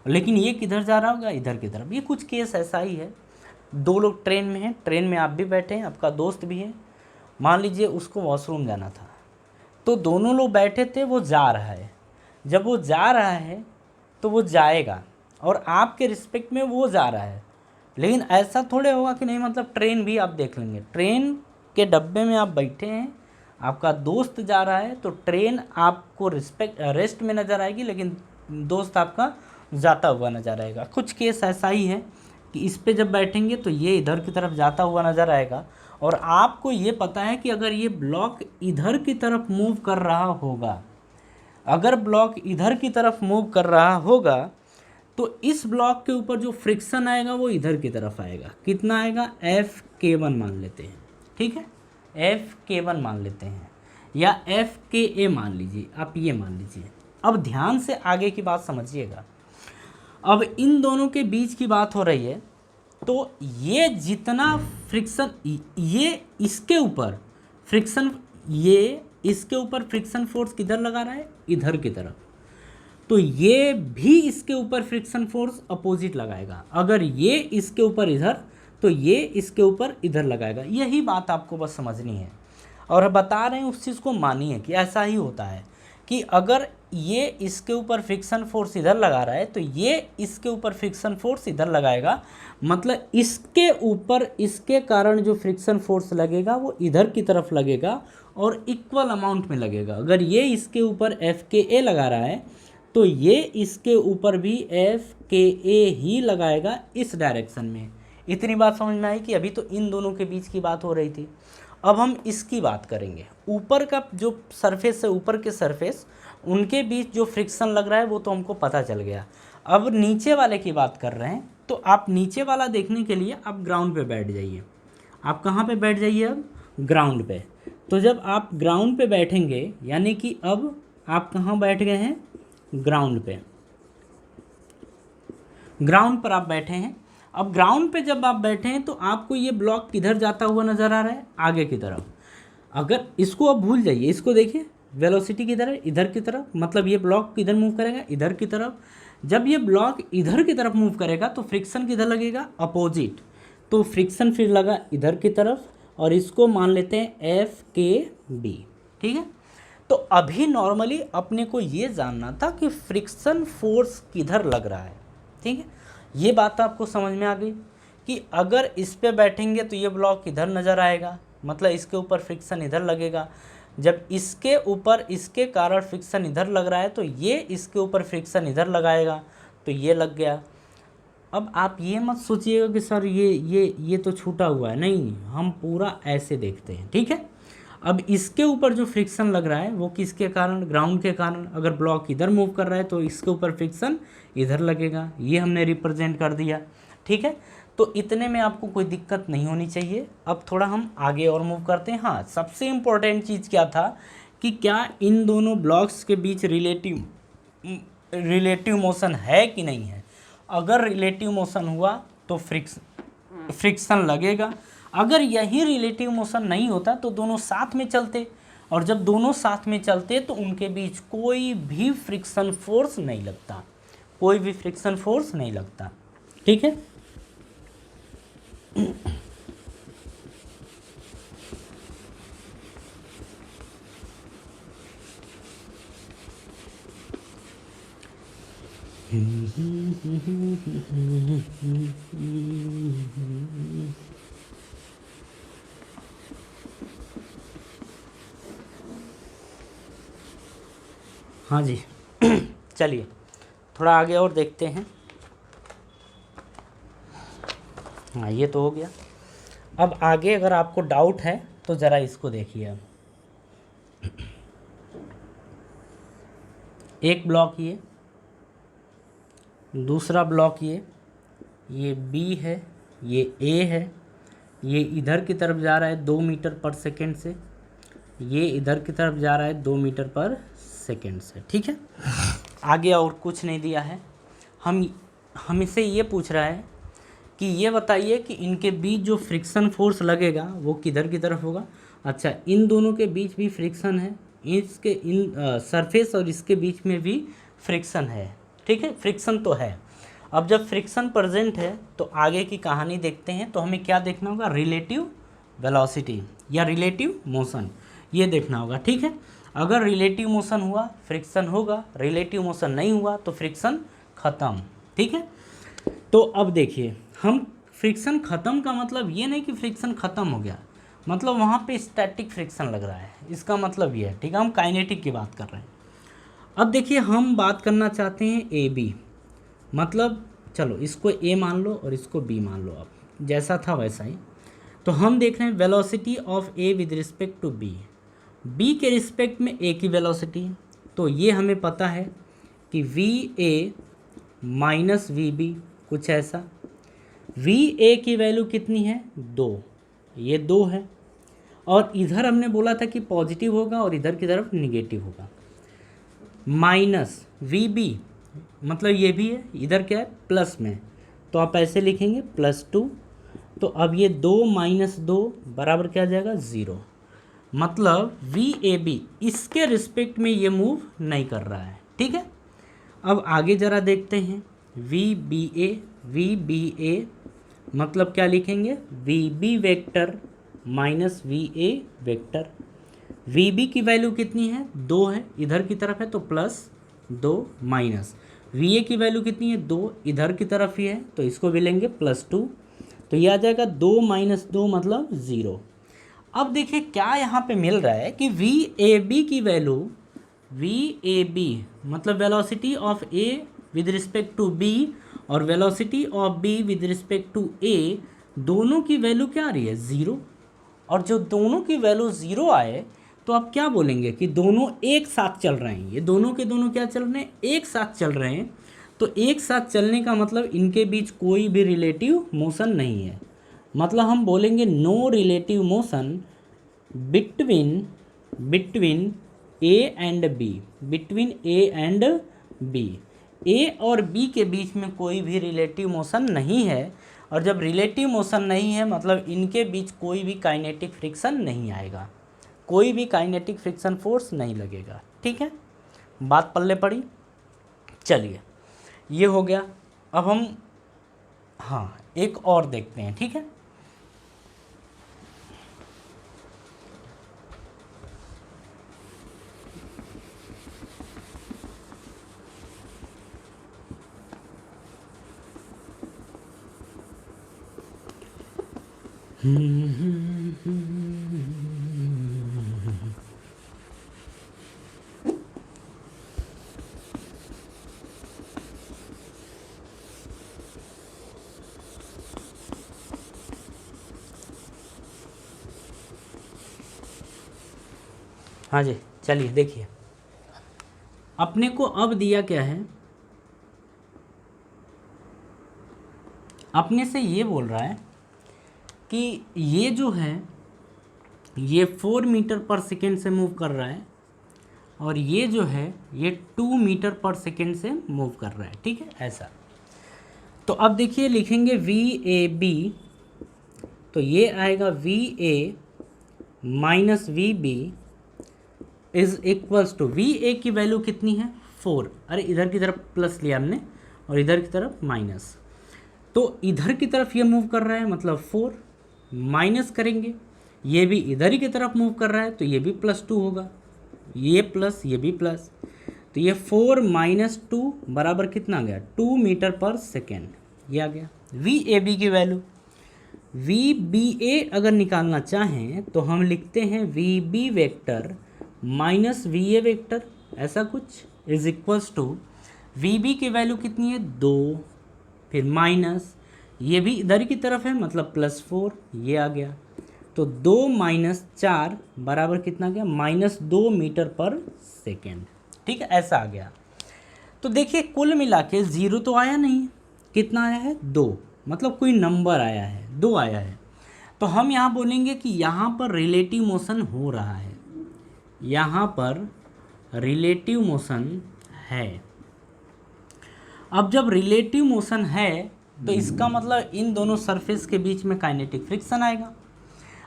लेकिन ये किधर जा रहा होगा, इधर की तरफ। ये कुछ केस ऐसा ही है, दो लोग ट्रेन में हैं, ट्रेन में आप भी बैठे हैं, आपका दोस्त भी है, मान लीजिए उसको वॉशरूम जाना था, तो दोनों लोग बैठे थे, वो जा रहा है। जब वो जा रहा है तो वो जाएगा, और आपके रिस्पेक्ट में वो जा रहा है। लेकिन ऐसा थोड़े होगा कि नहीं, मतलब ट्रेन भी आप देख लेंगे, ट्रेन के डब्बे में आप बैठे हैं, आपका दोस्त जा रहा है, तो ट्रेन आपको रेस्ट में नज़र आएगी, लेकिन दोस्त आपका जाता हुआ नज़र आएगा। कुछ केस ऐसा ही है कि इस पे जब बैठेंगे तो ये इधर की तरफ जाता हुआ नज़र आएगा, और आपको ये पता है कि अगर ये ब्लॉक इधर की तरफ मूव कर रहा होगा, अगर ब्लॉक इधर की तरफ मूव कर रहा होगा, तो इस ब्लॉक के ऊपर जो फ्रिक्शन आएगा वो इधर की तरफ आएगा। कितना आएगा, Fk1 मान लेते हैं, ठीक है, Fk1 मान लेते हैं, या Fka मान लीजिए, आप ये मान लीजिए। अब ध्यान से आगे की बात समझिएगा। अब इन दोनों के बीच की बात हो रही है, तो ये जितना फ्रिक्शन, ये इसके ऊपर फ्रिक्शन, ये इसके ऊपर फ्रिक्शन फोर्स किधर लगा रहा है, इधर की तरफ, तो ये भी इसके ऊपर फ्रिक्शन फोर्स अपोजिट लगाएगा। अगर ये इसके ऊपर इधर, तो ये इसके ऊपर इधर लगाएगा। यही बात आपको बस समझनी है, और बता रहे हैं उस चीज़ को मानिए कि ऐसा ही होता है कि अगर ये इसके ऊपर फ्रिक्शन फोर्स इधर लगा रहा है, तो ये इसके ऊपर फ्रिक्शन फोर्स इधर लगाएगा, मतलब इसके ऊपर इसके कारण जो फ्रिक्शन फोर्स लगेगा वो इधर की तरफ लगेगा, और इक्वल अमाउंट में लगेगा। अगर ये इसके ऊपर Fka लगा रहा है, तो ये इसके ऊपर भी Fka ही लगाएगा इस डायरेक्शन में। इतनी बात समझ में आई कि अभी तो इन दोनों के बीच की बात हो रही थी। अब हम इसकी बात करेंगे, ऊपर का जो सरफेस है, ऊपर के सरफेस, उनके बीच जो फ्रिक्शन लग रहा है वो तो हमको पता चल गया। अब नीचे वाले की बात कर रहे हैं, तो आप नीचे वाला देखने के लिए आप ग्राउंड पे बैठ जाइए। आप कहाँ पे बैठ जाइए, अब ग्राउंड पे। तो जब आप ग्राउंड पे बैठेंगे, यानी कि अब आप कहाँ बैठ गए हैं, ग्राउंड पे, ग्राउंड पर आप बैठे हैं। अब ग्राउंड पे जब आप बैठे हैं तो आपको ये ब्लॉक किधर जाता हुआ नज़र आ रहा है, आगे की तरफ। अगर इसको आप भूल जाइए, इसको देखिए, वेलोसिटी किधर है, इधर की तरफ, मतलब ये ब्लॉक किधर मूव करेगा, इधर की तरफ। जब ये ब्लॉक इधर की तरफ मूव करेगा तो फ्रिक्शन किधर लगेगा, अपोजिट, तो फ्रिक्शन फिर लगा इधर की तरफ, और इसको मान लेते हैं Fkb, ठीक है। तो अभी नॉर्मली अपने को ये जानना था कि फ्रिक्शन फोर्स किधर लग रहा है, ठीक है। ये बात आपको समझ में आ गई कि अगर इस पे बैठेंगे तो ये ब्लॉक इधर नज़र आएगा, मतलब इसके ऊपर फ्रिक्शन इधर लगेगा। जब इसके ऊपर इसके कारण फ्रिक्शन इधर लग रहा है तो ये इसके ऊपर फ्रिक्शन इधर लगाएगा, तो ये लग गया। अब आप ये मत सोचिएगा कि सर ये तो छूटा हुआ है, नहीं, हम पूरा ऐसे देखते हैं, ठीक है। अब इसके ऊपर जो फ्रिक्शन लग रहा है वो किसके कारण, ग्राउंड के कारण। अगर ब्लॉक इधर मूव कर रहा है तो इसके ऊपर फ्रिक्शन इधर लगेगा, ये हमने रिप्रेजेंट कर दिया, ठीक है। तो इतने में आपको कोई दिक्कत नहीं होनी चाहिए। अब थोड़ा हम आगे और मूव करते हैं। हाँ, सबसे इम्पोर्टेंट चीज़ क्या था कि क्या इन दोनों ब्लॉक्स के बीच रिलेटिव मोशन है कि नहीं है। अगर रिलेटिव मोशन हुआ तो फ्रिक्शन लगेगा। अगर यही रिलेटिव मोशन नहीं होता तो दोनों साथ में चलते, और जब दोनों साथ में चलते तो उनके बीच कोई भी फ्रिक्शन फोर्स नहीं लगता, कोई भी फ्रिक्शन फोर्स नहीं लगता, ठीक है। हाँ जी चलिए थोड़ा आगे और देखते हैं। हाँ, ये तो हो गया। अब आगे अगर आपको डाउट है तो ज़रा इसको देखिए। अब एक ब्लॉक ये, दूसरा ब्लॉक ये बी है, ये ए है, ये इधर की तरफ जा रहा है 2 मीटर पर सेकेंड से, ये इधर की तरफ जा रहा है 2 मीटर पर सेकेंड से, ठीक है। आगे और कुछ नहीं दिया है। हमसे ये पूछ रहा है कि ये बताइए कि इनके बीच जो फ्रिक्शन फोर्स लगेगा वो किधर की तरफ होगा। अच्छा, इन दोनों के बीच भी फ्रिक्शन है, इसके सरफेस और इसके बीच में भी फ्रिक्शन है, ठीक है, फ्रिक्शन तो है। अब जब फ्रिक्शन प्रेजेंट है तो आगे की कहानी देखते हैं। तो हमें क्या देखना होगा, रिलेटिव वेलोसिटी या रिलेटिव मोशन, ये देखना होगा, ठीक है। अगर रिलेटिव मोशन हुआ फ्रिक्शन होगा, रिलेटिव मोशन नहीं हुआ तो फ्रिक्शन ख़त्म, ठीक है। तो अब देखिए, हम फ्रिक्शन ख़त्म का मतलब ये नहीं कि फ्रिक्शन ख़त्म हो गया, मतलब वहाँ पे स्टैटिक फ्रिक्शन लग रहा है, इसका मतलब ये है, ठीक है। हम काइनेटिक की बात कर रहे हैं। अब देखिए, हम बात करना चाहते हैं ए बी, मतलब चलो इसको ए मान लो और इसको बी मान लो, आप जैसा था वैसा ही। तो हम देख रहे हैं velocity of A with respect to B, B के रिस्पेक्ट में ए की वेलोसिटी है। तो ये हमें पता है कि V A minus V B, कुछ ऐसा। वी ए की वैल्यू कितनी है, 2, ये 2 है। और इधर हमने बोला था कि पॉजिटिव होगा और इधर की तरफ निगेटिव होगा। माइनस वी बी मतलब ये भी है, इधर क्या है प्लस में, तो आप ऐसे लिखेंगे +2। तो अब ये 2 - 2 बराबर क्या आ जाएगा, 0। मतलब वी ए बी इसके रिस्पेक्ट में ये मूव नहीं कर रहा है, ठीक है। अब आगे ज़रा देखते हैं, वी बी ए मतलब क्या लिखेंगे, V B vector minus V A vector. V B की वैल्यू कितनी है, 2 है, इधर की तरफ है तो +2 माइनस वी ए की वैल्यू कितनी है, 2, इधर की तरफ ही है तो इसको भी लेंगे +2। तो ये आ जाएगा 2 - 2 मतलब 0। अब देखिए क्या यहाँ पे मिल रहा है कि वी ए बी की वैल्यू, वी ए बी मतलब velocity of A with respect to B और velocity of B with respect to A, दोनों की वैल्यू क्या आ रही है, 0। और जो दोनों की वैल्यू 0 आए तो आप क्या बोलेंगे कि दोनों एक साथ चल रहे हैं, ये दोनों के दोनों क्या चल रहे हैं, एक साथ चल रहे हैं। तो एक साथ चलने का मतलब इनके बीच कोई भी रिलेटिव मोशन नहीं है, मतलब हम बोलेंगे no relative motion between A and B, between A and B, A और बी के बीच में कोई भी रिलेटिव मोशन नहीं है। और जब रिलेटिव मोशन नहीं है मतलब इनके बीच कोई भी काइनेटिक फ्रिक्शन नहीं आएगा, कोई भी काइनेटिक फ्रिक्शन फोर्स नहीं लगेगा, ठीक है। बात पल्ले पड़ी। चलिए ये हो गया। अब हम हाँ एक और देखते हैं, ठीक है। हाँ जी, चलिए देखिए अपने को अब दिया क्या है, अपने से ये बोल रहा है कि ये जो है ये 4 मीटर पर सेकेंड से मूव कर रहा है और ये जो है ये 2 मीटर पर सेकेंड से मूव कर रहा है, ठीक है ऐसा। तो अब देखिए लिखेंगे वी ए बी, तो ये आएगा V A minus V B is equals to, V A की वैल्यू कितनी है 4, अरे इधर की तरफ प्लस लिया हमने और इधर की तरफ माइनस, तो इधर की तरफ ये मूव कर रहा है मतलब 4, माइनस करेंगे ये भी इधर ही की तरफ मूव कर रहा है तो ये भी +2 होगा, ये प्लस ये भी प्लस, तो ये 4 माइनस 2 बराबर कितना आ गया 2 मीटर पर सेकेंड, ये आ गया वी ए बी की वैल्यू। वी बी ए अगर निकालना चाहें तो हम लिखते हैं V B vector minus V A vector, ऐसा कुछ is equals to, V B की वैल्यू कितनी है 2, फिर माइनस ये भी इधर की तरफ है मतलब +4, ये आ गया, तो 2 माइनस 4 बराबर कितना गया -2 मीटर पर सेकेंड, ठीक है ऐसा आ गया। तो देखिए कुल मिला के 0 तो आया नहीं, कितना आया है 2, मतलब कोई नंबर आया है 2 आया है, तो हम यहाँ बोलेंगे कि यहाँ पर रिलेटिव मोशन हो रहा है, यहाँ पर रिलेटिव मोशन है। अब जब रिलेटिव मोशन है तो इसका मतलब इन दोनों सरफेस के बीच में काइनेटिक फ्रिक्शन आएगा,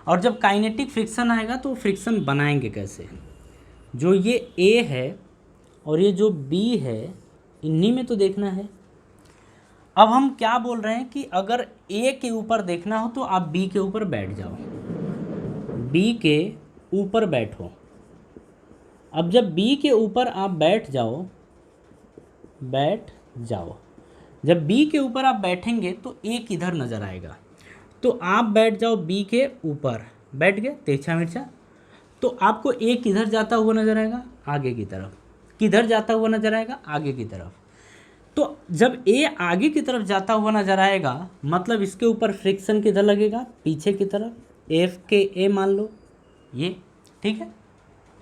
और जब काइनेटिक फ्रिक्शन आएगा तो फ्रिक्शन बनाएंगे कैसे, जो ये ए है और ये जो बी है इन्हीं में तो देखना है। अब हम क्या बोल रहे हैं कि अगर ए के ऊपर देखना हो तो आप बी के ऊपर बैठ जाओ, बी के ऊपर बैठो। अब जब बी के ऊपर आप बैठ जाओ, जब बी के ऊपर आप बैठेंगे तो ए किधर नज़र आएगा, तो आप बैठ जाओ बी के ऊपर, बैठ गए तिरछा मिर्चा, तो आपको ए किधर जाता हुआ नज़र आएगा आगे की तरफ, किधर जाता हुआ नज़र आएगा आगे की तरफ। तो जब ए आगे की तरफ जाता हुआ नज़र आएगा मतलब इसके ऊपर फ्रिक्शन किधर लगेगा पीछे की तरफ, एफ के ए मान लो ये, ठीक है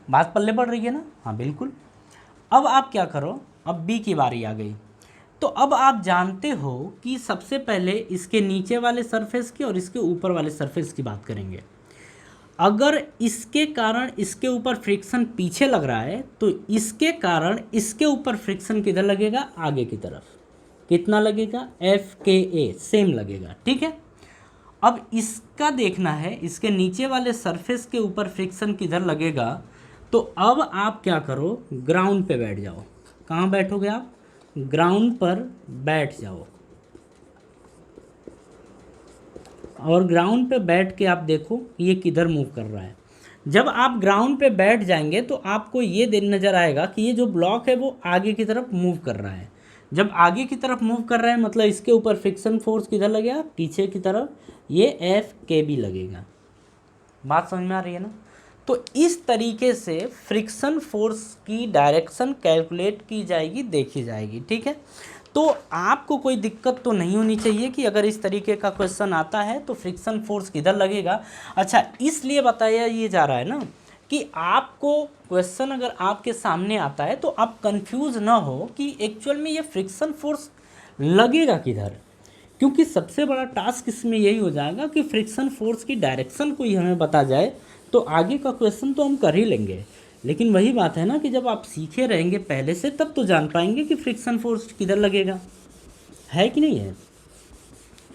बात पल्ले पड़ रही है ना, हाँ बिल्कुल। अब आप क्या करो, अब बी की बारी आ गई, तो अब आप जानते हो कि सबसे पहले इसके नीचे वाले सरफेस की और इसके ऊपर वाले सरफेस की बात करेंगे। अगर इसके कारण इसके ऊपर फ्रिक्शन पीछे लग रहा है तो इसके कारण इसके ऊपर फ्रिक्शन किधर लगेगा आगे की तरफ, कितना लगेगा एफ के ए सेम लगेगा, ठीक है। अब इसका देखना है इसके नीचे वाले सरफेस के ऊपर फ्रिक्शन किधर लगेगा, तो अब आप क्या करो ग्राउंड पे बैठ जाओ, कहाँ बैठोगे आप ग्राउंड पर बैठ जाओ, और ग्राउंड पे बैठ के आप देखो ये किधर मूव कर रहा है। जब आप ग्राउंड पे बैठ जाएंगे तो आपको ये दिन नज़र आएगा कि ये जो ब्लॉक है वो आगे की तरफ मूव कर रहा है। जब आगे की तरफ मूव कर रहा है मतलब इसके ऊपर फ्रिक्शन फोर्स किधर लगेगा पीछे की तरफ, ये एफ के बी लगेगा। बात समझ में आ रही है ना। तो इस तरीके से फ्रिक्शन फोर्स की डायरेक्शन कैलकुलेट की जाएगी, देखी जाएगी, ठीक है। तो आपको कोई दिक्कत तो नहीं होनी चाहिए कि अगर इस तरीके का क्वेश्चन आता है तो फ्रिक्शन फोर्स किधर लगेगा। अच्छा इसलिए बताया ये जा रहा है ना कि आपको क्वेश्चन अगर आपके सामने आता है तो आप कंफ्यूज ना हो कि एक्चुअल में ये फ्रिक्शन फोर्स लगेगा किधर, क्योंकि सबसे बड़ा टास्क इसमें यही हो जाएगा कि फ्रिक्शन फोर्स की डायरेक्शन कोई हमें बता जाए तो आगे का क्वेश्चन तो हम कर ही लेंगे। लेकिन वही बात है ना कि जब आप सीखे रहेंगे पहले से तब तो जान पाएंगे कि फ्रिक्शन फोर्स किधर लगेगा, है कि नहीं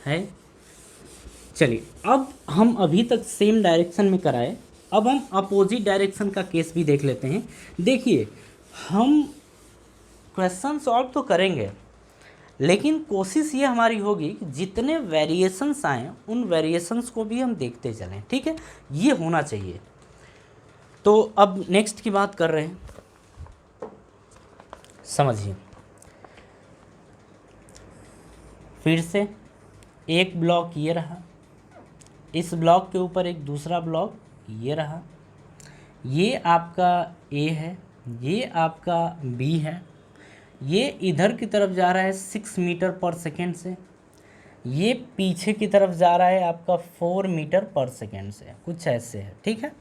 है। चलिए अब हम अभी तक सेम डायरेक्शन में कराए, अब हम अपोजिट डायरेक्शन का केस भी देख लेते हैं। देखिए हम क्वेश्चन सॉल्व तो करेंगे लेकिन कोशिश ये हमारी होगी कि जितने वेरिएशंस आएँ उन वेरिएशंस को भी हम देखते चलें, ठीक है, ये होना चाहिए। तो अब नेक्स्ट की बात कर रहे हैं, समझिए फिर से एक ब्लॉक ये रहा, इस ब्लॉक के ऊपर एक दूसरा ब्लॉक ये रहा, ये आपका ए है, ये आपका बी है, ये इधर की तरफ जा रहा है 6 मीटर पर सेकेंड से, ये पीछे की तरफ जा रहा है आपका 4 मीटर पर सेकेंड से, कुछ ऐसे है। ठीक है,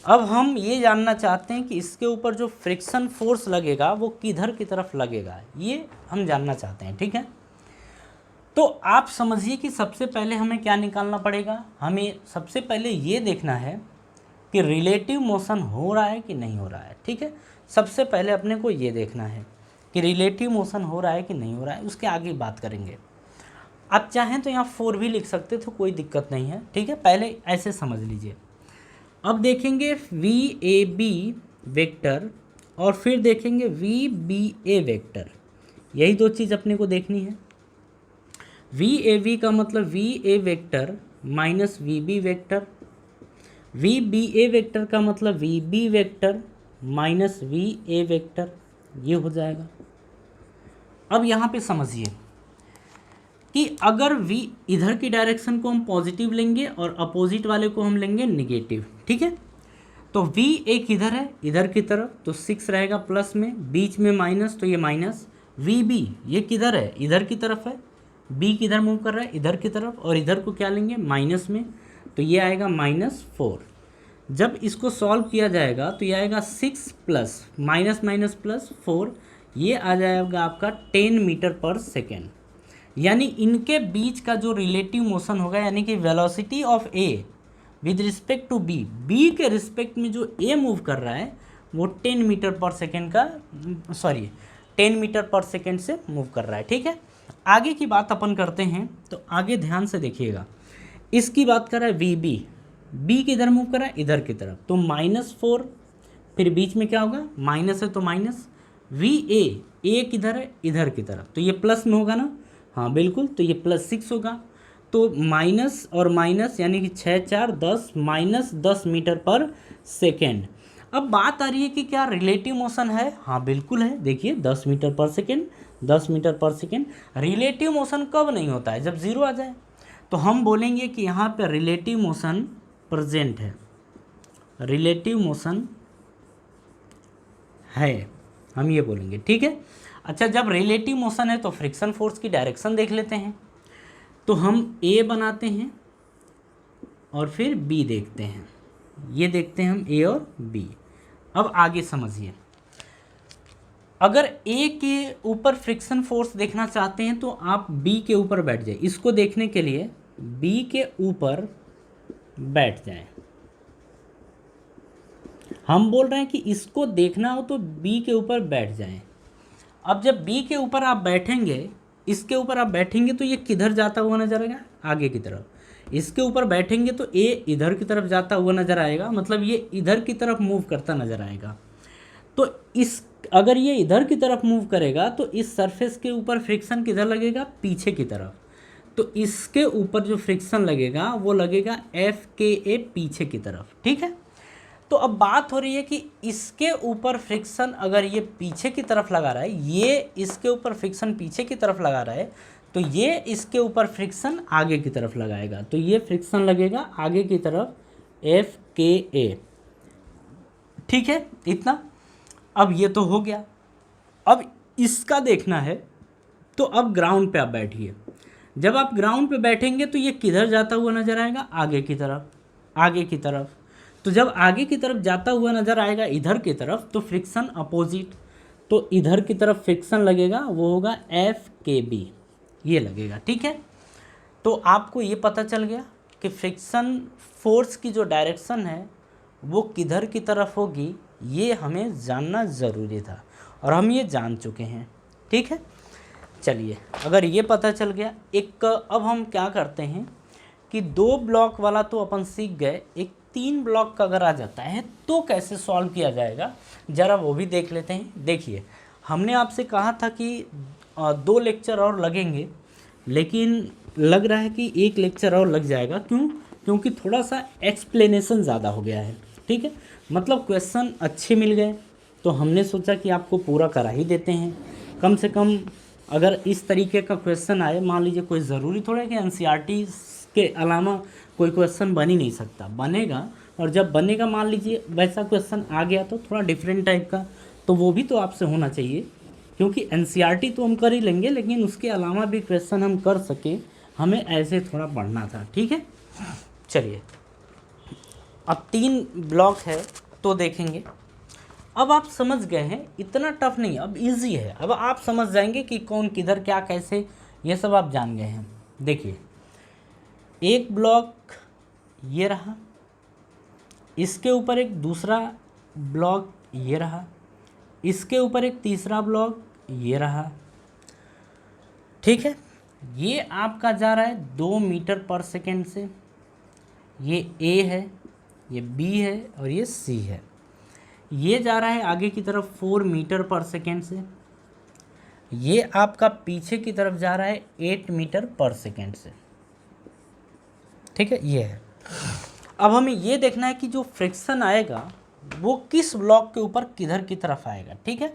अब हम ये जानना चाहते हैं कि इसके ऊपर जो फ्रिक्शन फोर्स लगेगा वो किधर की तरफ लगेगा, ये हम जानना चाहते हैं। ठीक है, तो आप समझिए कि सबसे पहले हमें क्या निकालना पड़ेगा, हमें सबसे पहले ये देखना है कि रिलेटिव मोशन हो रहा है कि नहीं हो रहा है। ठीक है, सबसे पहले अपने को ये देखना है कि रिलेटिव मोशन हो रहा है कि नहीं हो रहा है, उसके आगे बात करेंगे। आप चाहें तो यहाँ 4 भी लिख सकते तो कोई दिक्कत नहीं है। ठीक है, पहले ऐसे समझ लीजिए। अब देखेंगे VAB वेक्टर और फिर देखेंगे VBA वेक्टर, यही दो चीज़ अपने को देखनी है। VAB का मतलब VA vector minus VB vector, VBA vector का मतलब VB vector minus VA vector, ये हो जाएगा। अब यहाँ पे समझिए कि अगर V इधर की डायरेक्शन को हम पॉजिटिव लेंगे और अपोजिट वाले को हम लेंगे निगेटिव। ठीक है, तो V एक इधर है इधर की तरफ, तो 6 रहेगा प्लस में, बीच में माइनस, तो ये माइनस। VB ये किधर है, इधर की तरफ है, B किधर मूव कर रहा है, इधर की तरफ, और इधर को क्या लेंगे, माइनस में, तो ये आएगा -4। जब इसको सॉल्व किया जाएगा तो ये आएगा 6 प्लस माइनस माइनस प्लस 4, ये आ जाएगा आपका 10 मीटर पर सेकेंड। यानी इनके बीच का जो रिलेटिव मोशन होगा, यानी कि velocity of A with respect to B, B के रिस्पेक्ट में जो ए मूव कर रहा है वो 10 मीटर पर सेकेंड का 10 मीटर पर सेकेंड से मूव कर रहा है। ठीक है, आगे की बात अपन करते हैं, तो आगे ध्यान से देखिएगा। इसकी बात कर रहा है VB, बी किधर मूव कर रहा है, इधर की तरफ, तो -4, फिर बीच में क्या होगा, माइनस है तो माइनस। VA ए किधर है, इधर की तरफ, तो ये प्लस में होगा ना, हाँ बिल्कुल, तो ये +6 होगा। तो माइनस और माइनस यानी कि 6 4 10 -10 मीटर पर सेकेंड। अब बात आ रही है कि क्या रिलेटिव मोशन है, हाँ बिल्कुल है। देखिए 10 metre per second, 10 metre per second. Relative motion कब नहीं होता है, जब 0 आ जाए। तो हम बोलेंगे कि यहाँ पे रिलेटिव मोशन प्रेजेंट है, रिलेटिव मोशन है, हम ये बोलेंगे। ठीक है, अच्छा, जब रिलेटिव मोशन है तो फ्रिक्शन फोर्स की डायरेक्शन देख लेते हैं। तो हम ए बनाते हैं और फिर बी देखते हैं, ये देखते हैं हम ए और बी। अब आगे समझिए, अगर ए के ऊपर फ्रिक्शन फोर्स देखना चाहते हैं तो आप बी के ऊपर बैठ जाए। इसको देखने के लिए बी के ऊपर बैठ जाएं। हम बोल रहे हैं कि इसको देखना हो तो बी के ऊपर बैठ जाएं। अब जब बी के ऊपर आप बैठेंगे, इसके ऊपर आप बैठेंगे तो ये किधर जाता हुआ नजर आएगा, आगे की तरफ। इसके ऊपर बैठेंगे तो ए इधर की तरफ जाता हुआ नजर आएगा, मतलब ये इधर की तरफ मूव करता नजर आएगा। तो इस अगर ये इधर की तरफ मूव करेगा तो इस सरफेस के ऊपर फ्रिक्शन किधर लगेगा, पीछे की तरफ। तो इसके ऊपर जो फ्रिक्शन लगेगा वो लगेगा FKA पीछे की तरफ। ठीक है, तो अब बात हो रही है कि इसके ऊपर फ्रिक्शन अगर ये पीछे की तरफ लगा रहा है, ये इसके ऊपर फ्रिक्शन पीछे की तरफ लगा रहा है, तो ये इसके ऊपर फ्रिक्शन आगे की तरफ लगाएगा, तो ये फ्रिक्शन लगेगा आगे की तरफ FKA। ठीक है, इतना। अब ये तो हो गया, अब इसका देखना है, तो अब ग्राउंड पे आप बैठिए। जब आप ग्राउंड पे बैठेंगे तो ये किधर जाता हुआ नजर आएगा, आगे की तरफ, आगे की तरफ। तो जब आगे की तरफ जाता हुआ नजर आएगा इधर की तरफ, तो फ्रिक्शन अपोजिट, तो इधर की तरफ फ्रिक्शन लगेगा, वो होगा FKB, ये लगेगा। ठीक है, तो आपको ये पता चल गया कि फ्रिक्शन फोर्स की जो डायरेक्शन है वो किधर की तरफ होगी, ये हमें जानना ज़रूरी था और हम ये जान चुके हैं। ठीक है, चलिए, अगर ये पता चल गया, एक अब हम क्या करते हैं कि 2 ब्लॉक वाला तो अपन सीख गए, एक 3 ब्लॉक का अगर आ जाता है तो कैसे सॉल्व किया जाएगा, ज़रा वो भी देख लेते हैं। देखिए, हमने आपसे कहा था कि 2 लेक्चर और लगेंगे, लेकिन लग रहा है कि 1 लेक्चर और लग जाएगा। क्यों? क्योंकि थोड़ा सा एक्सप्लेनेशन ज़्यादा हो गया है। ठीक है, मतलब क्वेश्चन अच्छे मिल गए तो हमने सोचा कि आपको पूरा करा ही देते हैं। कम से कम अगर इस तरीके का क्वेश्चन आए, मान लीजिए, कोई ज़रूरी थोड़ा है कि NCERT इसके अलावा कोई क्वेश्चन बन ही नहीं सकता, बनेगा। और जब बनेगा मान लीजिए वैसा क्वेश्चन आ गया तो थोड़ा डिफरेंट टाइप का, तो वो भी तो आपसे होना चाहिए, क्योंकि एनसीईआरटी तो हम कर ही लेंगे लेकिन उसके अलावा भी क्वेश्चन हम कर सके, हमें ऐसे थोड़ा पढ़ना था। ठीक है, चलिए अब 3 ब्लॉक है तो देखेंगे। अब आप समझ गए हैं, इतना टफ नहीं, अब इजी है। अब आप समझ जाएंगे कि कौन किधर क्या कैसे, ये सब आप जान गए हैं। देखिए एक ब्लॉक ये रहा, इसके ऊपर एक दूसरा ब्लॉक ये रहा, इसके ऊपर एक तीसरा ब्लॉक ये रहा। ठीक है, ये आपका जा रहा है 2 मीटर पर सेकेंड से, ये ए है, ये बी है और ये सी है। ये जा रहा है आगे की तरफ 4 मीटर पर सेकेंड से, ये आपका पीछे की तरफ जा रहा है 8 मीटर पर सेकेंड से। ठीक है, ये है। अब हमें ये देखना है कि जो फ्रिक्शन आएगा वो किस ब्लॉक के ऊपर किधर की तरफ आएगा। ठीक है,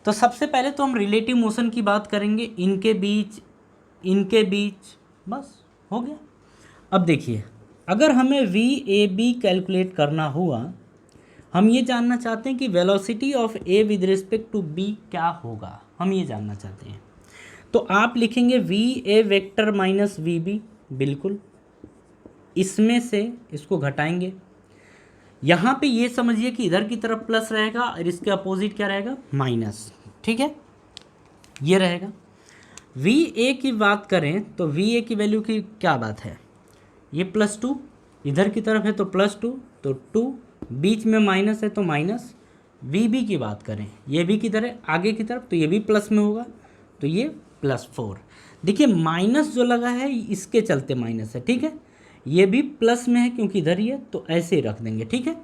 तो सबसे पहले तो हम रिलेटिव मोशन की बात करेंगे, इनके बीच, बस हो गया। अब देखिए अगर हमें वी ए बी कैलकुलेट करना हुआ, हम ये जानना चाहते हैं कि velocity of A with respect to B क्या होगा, हम ये जानना चाहते हैं। तो आप लिखेंगे V A vector minus V B, बिल्कुल इसमें से इसको घटाएंगे। यहाँ पे ये समझिए कि इधर की तरफ प्लस रहेगा और इसके अपोजिट क्या रहेगा, माइनस। ठीक है, ये रहेगा। वी ए की बात करें तो वी ए की वैल्यू की क्या बात है, ये +2, इधर की तरफ है तो +2, तो 2, बीच में माइनस है तो माइनस। वी बी की बात करें, ये भी किधर है, आगे की तरफ, तो ये भी प्लस में होगा, तो ये +4। देखिए माइनस जो लगा है इसके चलते माइनस है। ठीक है, ये भी प्लस में है क्योंकि इधर ही है, तो ऐसे ही रख देंगे। ठीक है,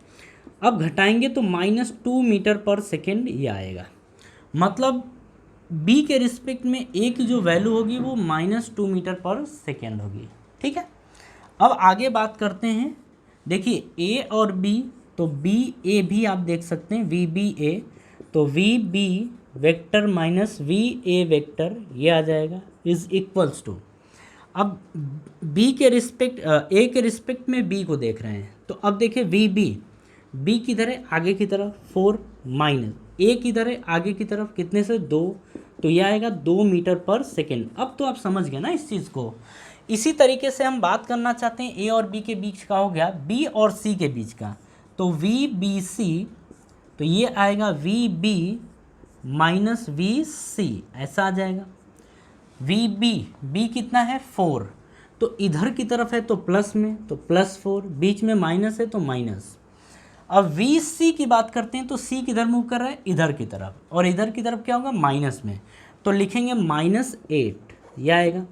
अब घटाएंगे तो -2 मीटर पर सेकेंड ये आएगा। मतलब बी के रिस्पेक्ट में ए की जो वैल्यू होगी वो -2 मीटर पर सेकेंड होगी। ठीक है, अब आगे बात करते हैं। देखिए ए और बी, तो बी ए भी आप देख सकते हैं, वी बी ए, तो V B vector minus V A vector ये आ जाएगा, इज इक्वल्स टू। अब बी के रिस्पेक्ट ए के रिस्पेक्ट में बी को देख रहे हैं, तो अब देखिए वी बी किधर है, आगे की तरफ 4, माइनस ए किधर है, आगे की तरफ कितने से 2, तो यह आएगा 2 मीटर पर सेकेंड। अब तो आप समझ गए ना इस चीज़ को। इसी तरीके से हम बात करना चाहते हैं ए और बी के बीच का, हो गया बी और सी के बीच का, तो वी बी सी, तो ये आएगा वी बी माइनस वी सी, ऐसा आ जाएगा। वी बी कितना है 4, तो इधर की तरफ है तो प्लस में, तो +4, बीच में माइनस है तो माइनस। अब वी सी की बात करते हैं तो सी किधर मूव कर रहा है, इधर की तरफ, और इधर की तरफ क्या होगा, माइनस में, तो लिखेंगे -8 यह आएगा,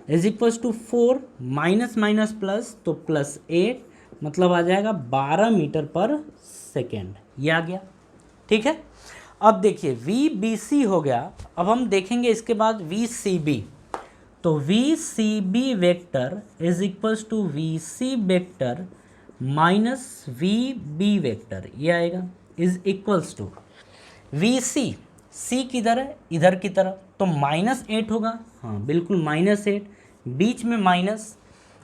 is equals to 4 minus minus plus, तो +8, मतलब आ जाएगा 12 मीटर पर सेकेंड, ये आ गया। ठीक है, अब देखिए वी बी सी हो गया। अब हम देखेंगे इसके बाद वी सी बी, तो V C B vector is equals to V C vector minus V B vector, ये आएगा, is equals to V C किधर है, इधर की तरफ, तो -8 होगा, हाँ बिल्कुल -8, बीच में माइनस।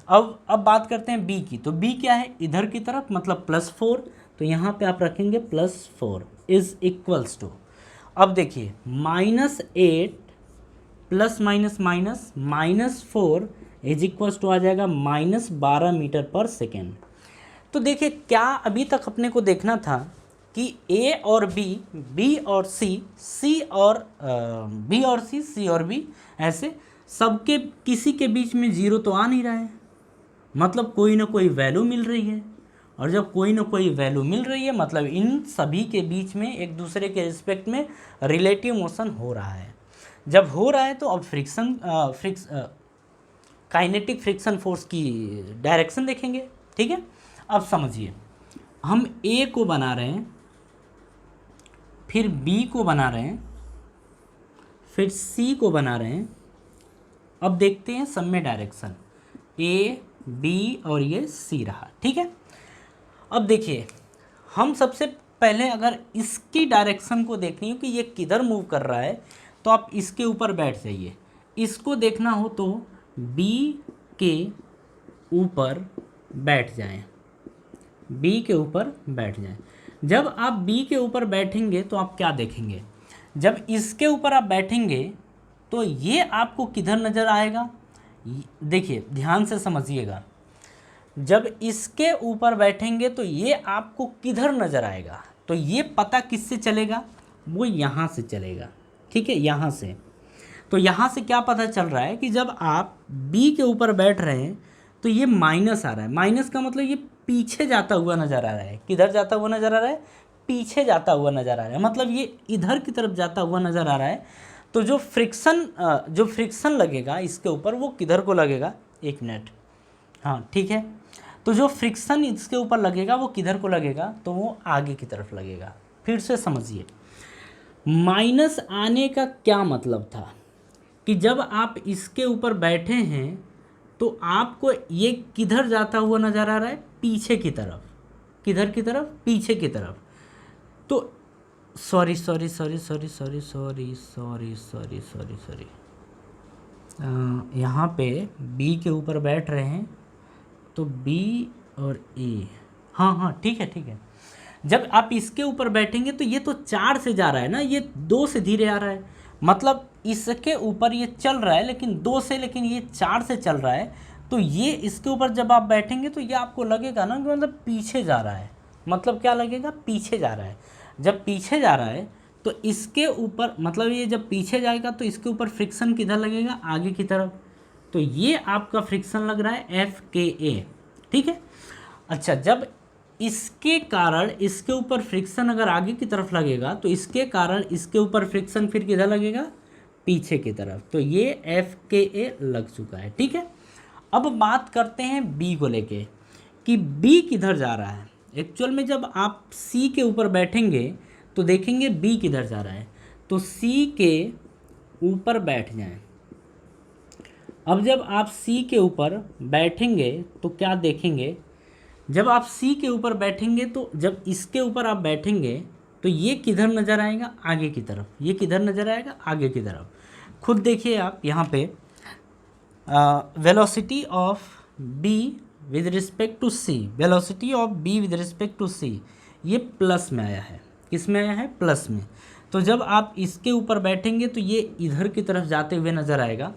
अब बात करते हैं बी की, तो बी क्या है, इधर की तरफ, मतलब +4, तो यहाँ पे आप रखेंगे +4 इज इक्वल्स टू। अब देखिए -8 plus minus minus -4 is equals to आ जाएगा -12 मीटर पर सेकेंड। तो देखिए क्या अभी तक अपने को देखना था कि ए और बी और सी, सी और बी और सी और बी, ऐसे सबके किसी के बीच में 0 तो आ नहीं रहा है, मतलब कोई ना कोई वैल्यू मिल रही है। और जब कोई ना कोई वैल्यू मिल रही है मतलब इन सभी के बीच में एक दूसरे के रिस्पेक्ट में रिलेटिव मोशन हो रहा है। जब हो रहा है तो अब काइनेटिक फ्रिक्शन फोर्स की डायरेक्शन देखेंगे। ठीक है, अब समझिए हम ए को बना रहे हैं, फिर बी को बना रहे हैं, फिर सी को बना रहे हैं। अब देखते हैं सब में डायरेक्शन, ए बी और ये सी रहा। ठीक है, अब देखिए हम सबसे पहले अगर इसकी डायरेक्शन को देखनी हो कि ये किधर मूव कर रहा है, तो आप इसके ऊपर बैठ जाइए। इसको देखना हो तो बी के ऊपर बैठ जाएं, बी के ऊपर बैठ जाएं। जब आप बी के ऊपर बैठेंगे तो आप क्या देखेंगे, जब इसके ऊपर आप बैठेंगे तो ये आपको किधर नज़र आएगा, देखिए ध्यान से समझिएगा, जब इसके ऊपर बैठेंगे तो ये आपको किधर नज़र आएगा, तो ये पता किससे चलेगा, वो यहाँ से चलेगा, ठीक है, यहाँ से। तो यहाँ से क्या पता चल रहा है कि जब आप बी के ऊपर बैठ रहे हैं तो ये माइनस आ रहा है, माइनस का मतलब ये पीछे जाता हुआ नज़र आ रहा है, किधर जाता हुआ नज़र आ रहा है, पीछे जाता हुआ नज़र आ रहा है, मतलब ये इधर की तरफ जाता हुआ नज़र आ रहा है। तो जो फ्रिक्शन लगेगा इसके ऊपर वो किधर को लगेगा, एक मिनट, हाँ ठीक है, तो जो फ्रिक्शन इसके ऊपर लगेगा वो किधर को लगेगा, तो वो आगे की तरफ लगेगा। फिर से समझिए, माइनस आने का क्या मतलब था कि जब आप इसके ऊपर बैठे हैं तो आपको ये किधर जाता हुआ नज़र आ रहा है, पीछे की तरफ, किधर की तरफ, पीछे की तरफ। तो sorry sorry sorry sorry sorry sorry sorry sorry sorry sorry यहाँ पे बी के ऊपर बैठ रहे हैं तो बी और ए, हाँ हाँ ठीक है ठीक है। जब आप इसके ऊपर बैठेंगे तो ये तो 4 से जा रहा है ना, ये 2 से धीरे आ रहा है, मतलब इसके ऊपर ये चल रहा है लेकिन 2 से, लेकिन ये 4 से चल रहा है। तो ये इसके ऊपर जब आप बैठेंगे तो ये आपको लगेगा ना कि मतलब पीछे जा रहा है, मतलब क्या लगेगा, पीछे जा रहा है। जब पीछे जा रहा है तो इसके ऊपर, मतलब ये जब पीछे जाएगा तो इसके ऊपर फ्रिक्शन किधर लगेगा, आगे की तरफ। तो ये आपका फ्रिक्शन लग रहा है FKA, ठीक है। अच्छा, जब इसके कारण इसके ऊपर फ्रिक्शन अगर आगे की तरफ लगेगा तो इसके कारण इसके ऊपर फ्रिक्शन फिर किधर लगेगा, पीछे की तरफ। तो ये FKA लग चुका है, ठीक है। अब बात करते हैं B को लेके कि B किधर जा रहा है। एक्चुअल में जब आप C के ऊपर बैठेंगे तो देखेंगे B किधर जा रहा है, तो C के ऊपर बैठ जाएं। अब जब आप C के ऊपर बैठेंगे तो क्या देखेंगे, जब आप C के ऊपर बैठेंगे तो जब इसके ऊपर आप बैठेंगे तो ये किधर नज़र आएगा, आगे की तरफ। ये किधर नज़र आएगा, आगे की तरफ। खुद देखिए आप यहाँ पे velocity of B with respect to C, velocity of B with respect to C ये प्लस में आया है, किस में आया है, प्लस में। तो जब आप इसके ऊपर बैठेंगे तो ये इधर की तरफ जाते हुए नज़र आएगा।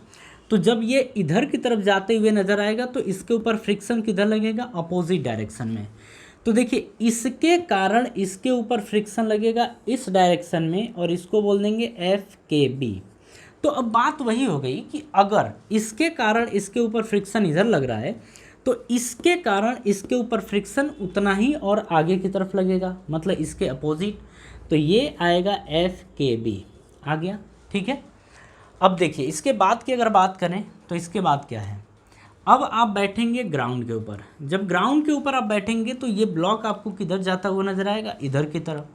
तो जब ये इधर की तरफ जाते हुए नज़र आएगा तो इसके ऊपर फ्रिक्शन किधर लगेगा, अपोजिट डायरेक्शन में। तो देखिए इसके कारण इसके ऊपर फ्रिक्शन लगेगा इस डायरेक्शन में और इसको बोल देंगे FKB। तो अब बात वही हो गई कि अगर इसके कारण इसके ऊपर फ्रिक्शन इधर लग रहा है तो इसके कारण इसके ऊपर फ्रिक्शन उतना ही और आगे की तरफ लगेगा, मतलब इसके अपोजिट। तो ये आएगा FKB, आ गया, ठीक है। अब देखिए इसके बाद की अगर बात करें तो इसके बाद क्या है, अब आप बैठेंगे ग्राउंड के ऊपर। जब ग्राउंड के ऊपर आप बैठेंगे तो ये ब्लॉक आपको किधर जाता हुआ नजर आएगा, इधर की तरफ।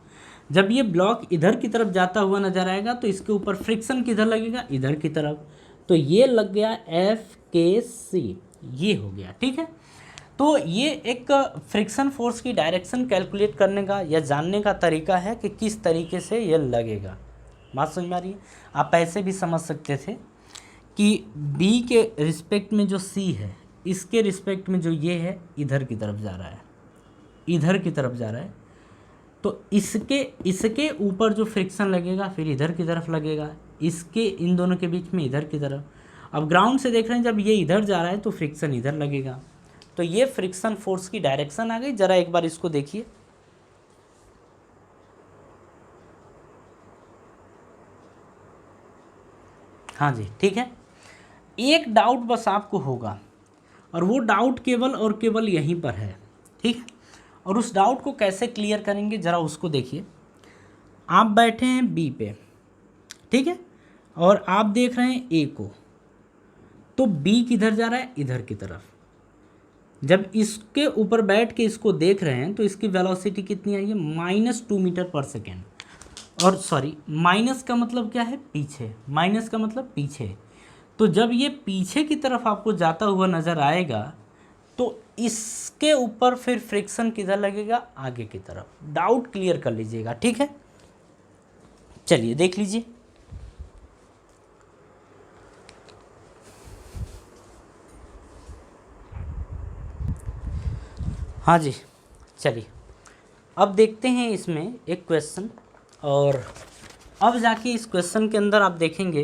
जब ये ब्लॉक इधर की तरफ जाता हुआ नजर आएगा तो इसके ऊपर फ्रिक्शन किधर लगेगा, इधर की तरफ। तो ये लग गया FKC, ये हो गया, ठीक है। तो ये एक फ्रिक्शन फोर्स की डायरेक्शन कैलकुलेट करने का या जानने का तरीका है कि किस तरीके से ये लगेगा। बात समझ में आ रही है। आप ऐसे भी समझ सकते थे कि B के रिस्पेक्ट में जो C है, इसके रिस्पेक्ट में जो ये है इधर की तरफ जा रहा है, इधर की तरफ जा रहा है। तो इसके ऊपर जो फ्रिक्शन लगेगा फिर इधर की तरफ लगेगा, इसके इन दोनों के बीच में इधर की तरफ। अब ग्राउंड से देख रहे हैं जब ये इधर जा रहा है तो फ्रिक्शन इधर लगेगा। तो ये फ्रिक्शन फोर्स की डायरेक्शन आ गई। ज़रा एक बार इसको देखिए, हाँ जी ठीक है। एक डाउट बस आपको होगा और वो डाउट केवल और केवल यहीं पर है, ठीक है। और उस डाउट को कैसे क्लियर करेंगे ज़रा उसको देखिए। आप बैठे हैं बी पे, ठीक है, और आप देख रहे हैं ए को, तो बी किधर जा रहा है, इधर की तरफ। जब इसके ऊपर बैठ के इसको देख रहे हैं तो इसकी वेलोसिटी कितनी आई है, -2 मीटर पर सेकेंड। और सॉरी, माइनस का मतलब क्या है, पीछे, माइनस का मतलब पीछे। तो जब ये पीछे की तरफ आपको जाता हुआ नज़र आएगा तो इसके ऊपर फिर फ्रिक्शन किधर लगेगा, आगे की तरफ। डाउट क्लियर कर लीजिएगा, ठीक है। चलिए देख लीजिए। हाँ जी, चलिए अब देखते हैं इसमें एक क्वेश्चन, और अब जाके इस क्वेश्चन के अंदर आप देखेंगे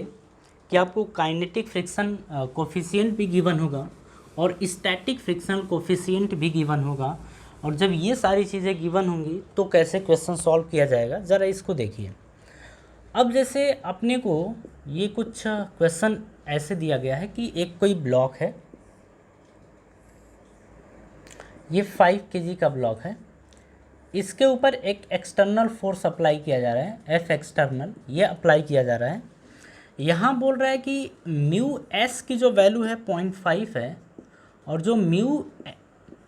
कि आपको काइनेटिक फ्रिक्शन कोफिशिएंट भी गिवन होगा और स्टैटिक फ्रिक्शनल कोफिशिएंट भी गिवन होगा, और जब ये सारी चीज़ें गिवन होंगी तो कैसे क्वेश्चन सॉल्व किया जाएगा, ज़रा इसको देखिए। अब जैसे अपने को ये कुछ क्वेश्चन ऐसे दिया गया है कि एक कोई ब्लॉक है, ये 5 kg का ब्लॉक है, इसके ऊपर एक एक्सटर्नल फोर्स अप्लाई किया जा रहा है, एफ एक्सटर्नल ये अप्लाई किया जा रहा है। यहाँ बोल रहा है कि म्यू एस की जो वैल्यू है 0.5 है और जो म्यू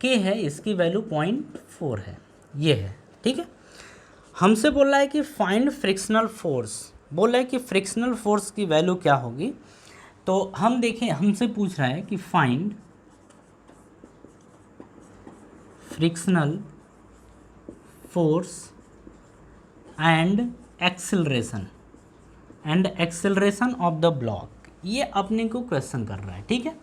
के है इसकी वैल्यू 0.4 है, ये है, ठीक है। हमसे बोल रहा है कि फाइंड फ्रिक्शनल फोर्स, बोल रहा है कि फ्रिक्शनल फोर्स की वैल्यू क्या होगी। तो हम देखें, हमसे पूछ रहा है कि find frictional force and acceleration of the block, ये अपने को क्वेश्चन कर रहा है, ठीक है।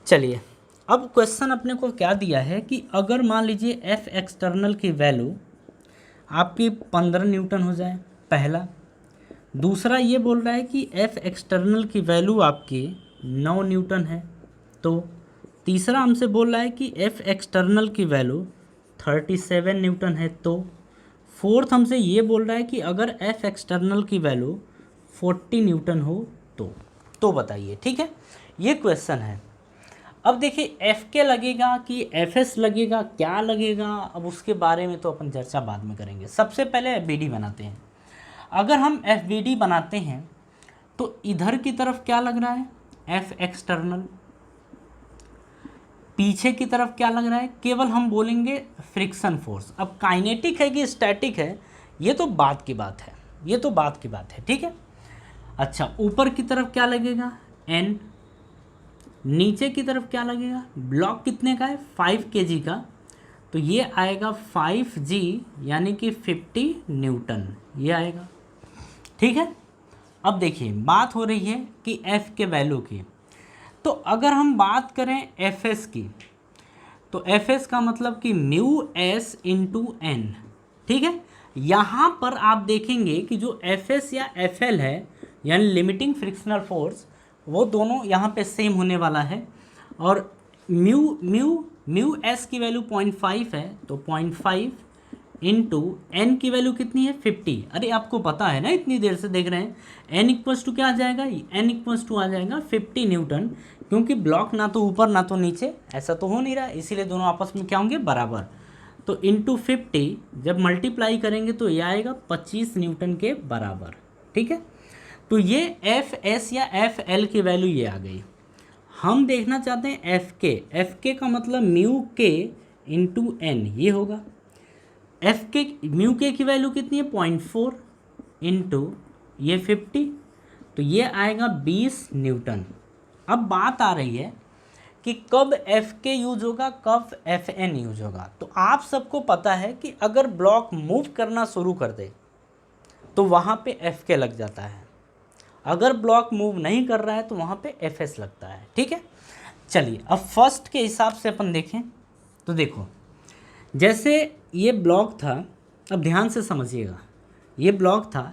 चलिए अब क्वेश्चन अपने को क्या दिया है कि अगर मान लीजिए एफ एक्सटर्नल की वैल्यू आपकी 15 न्यूटन हो जाए, पहला। दूसरा ये बोल रहा है कि एफ एक्सटर्नल की वैल्यू आपकी 9 न्यूटन है, तो तीसरा हमसे बोल रहा है कि एफ एक्सटर्नल की वैल्यू 37 न्यूटन है, तो फोर्थ हमसे ये बोल रहा है कि अगर एफ एक्सटर्नल की वैल्यू 40 न्यूटन हो तो बताइए, ठीक है। ये क्वेश्चन है। अब देखिए एफ के लगेगा कि एफ एस लगेगा, क्या लगेगा, अब उसके बारे में तो अपन चर्चा बाद में करेंगे। सबसे पहले एफ बी डी बनाते हैं। अगर हम एफ बी डी बनाते हैं तो इधर की तरफ क्या लग रहा है, एफ एक्सटर्नल, पीछे की तरफ क्या लग रहा है, केवल हम बोलेंगे फ्रिक्शन फोर्स। अब काइनेटिक है कि स्टैटिक है ये तो बात की बात है, ये तो बात की बात है, ठीक है। अच्छा, ऊपर की तरफ क्या लगेगा, एन, नीचे की तरफ क्या लगेगा, ब्लॉक कितने का है 5 kg का, तो ये आएगा 5G यानी कि 50 न्यूटन, ये आएगा, ठीक है। अब देखिए बात हो रही है कि F के वैल्यू की, तो अगर हम बात करें Fs की, तो Fs का मतलब कि म्यू एस इंटू एन, ठीक है। यहाँ पर आप देखेंगे कि जो Fs या Fl है यानी लिमिटिंग फ्रिक्शनल फोर्स, वो दोनों यहाँ पे सेम होने वाला है, और म्यू एस की वैल्यू 0.5 है, तो 0.5 इंटू एन की वैल्यू कितनी है 50। अरे आपको पता है ना, इतनी देर से देख रहे हैं, एन इक्वल्स टू क्या आ जाएगा, एन इक्वल्स टू आ जाएगा 50 न्यूटन, क्योंकि ब्लॉक ना तो ऊपर ना तो नीचे, ऐसा तो हो नहीं रहा, इसीलिए दोनों आपस में क्या होंगे, बराबर। तो इंटू 50 जब मल्टीप्लाई करेंगे तो ये आएगा 25 न्यूटन के बराबर, ठीक है। तो ये एफ एस या एफ एल की वैल्यू ये आ गई। हम देखना चाहते हैं एफ के का मतलब म्यू के इंटू एन, ये होगा। एफ के म्यू के की वैल्यू कितनी है 0.4 इंटू ये 50, तो ये आएगा 20 न्यूटन। अब बात आ रही है कि कब एफ के यूज होगा, कब एफ एन यूज होगा। तो आप सबको पता है कि अगर ब्लॉक मूव करना शुरू कर दे तो वहाँ पे एफ के लग जाता है, अगर ब्लॉक मूव नहीं कर रहा है तो वहाँ पे एफ एस लगता है, ठीक है। चलिए अब फर्स्ट के हिसाब से अपन देखें तो देखो, जैसे ये ब्लॉक था, अब ध्यान से समझिएगा, ये ब्लॉक था,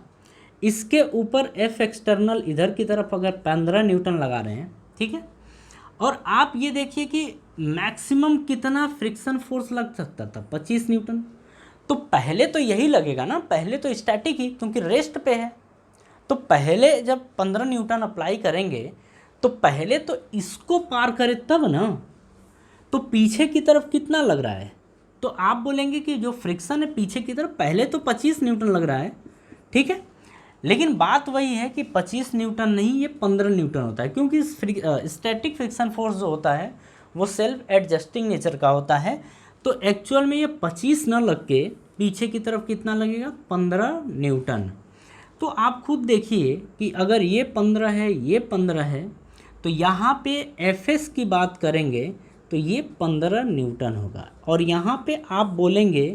इसके ऊपर एफ एक्सटर्नल इधर की तरफ अगर 15 न्यूटन लगा रहे हैं, ठीक है, और आप ये देखिए कि मैक्सिमम कितना फ्रिक्शन फोर्स लग सकता था 25 न्यूटन। तो पहले तो यही लगेगा ना, पहले तो स्टैटिक ही, क्योंकि रेस्ट पे है। तो पहले जब 15 न्यूटन अप्लाई करेंगे तो पहले तो इसको पार करे तब ना, तो पीछे की तरफ कितना लग रहा है, तो आप बोलेंगे कि जो फ्रिक्शन है पीछे की तरफ पहले तो 25 न्यूटन लग रहा है, ठीक है। लेकिन बात वही है कि 25 न्यूटन नहीं, ये 15 न्यूटन होता है, क्योंकि स्टैटिक फ्रिक्शन फोर्स जो होता है वो सेल्फ एडजस्टिंग नेचर का होता है। तो एक्चुअल में ये 25 न लग के पीछे की तरफ कितना लगेगा 15 न्यूटन। तो आप खुद देखिए कि अगर ये 15 है, ये 15 है, तो यहाँ पे एफ एस की बात करेंगे तो ये 15 न्यूटन होगा। और यहाँ पे आप बोलेंगे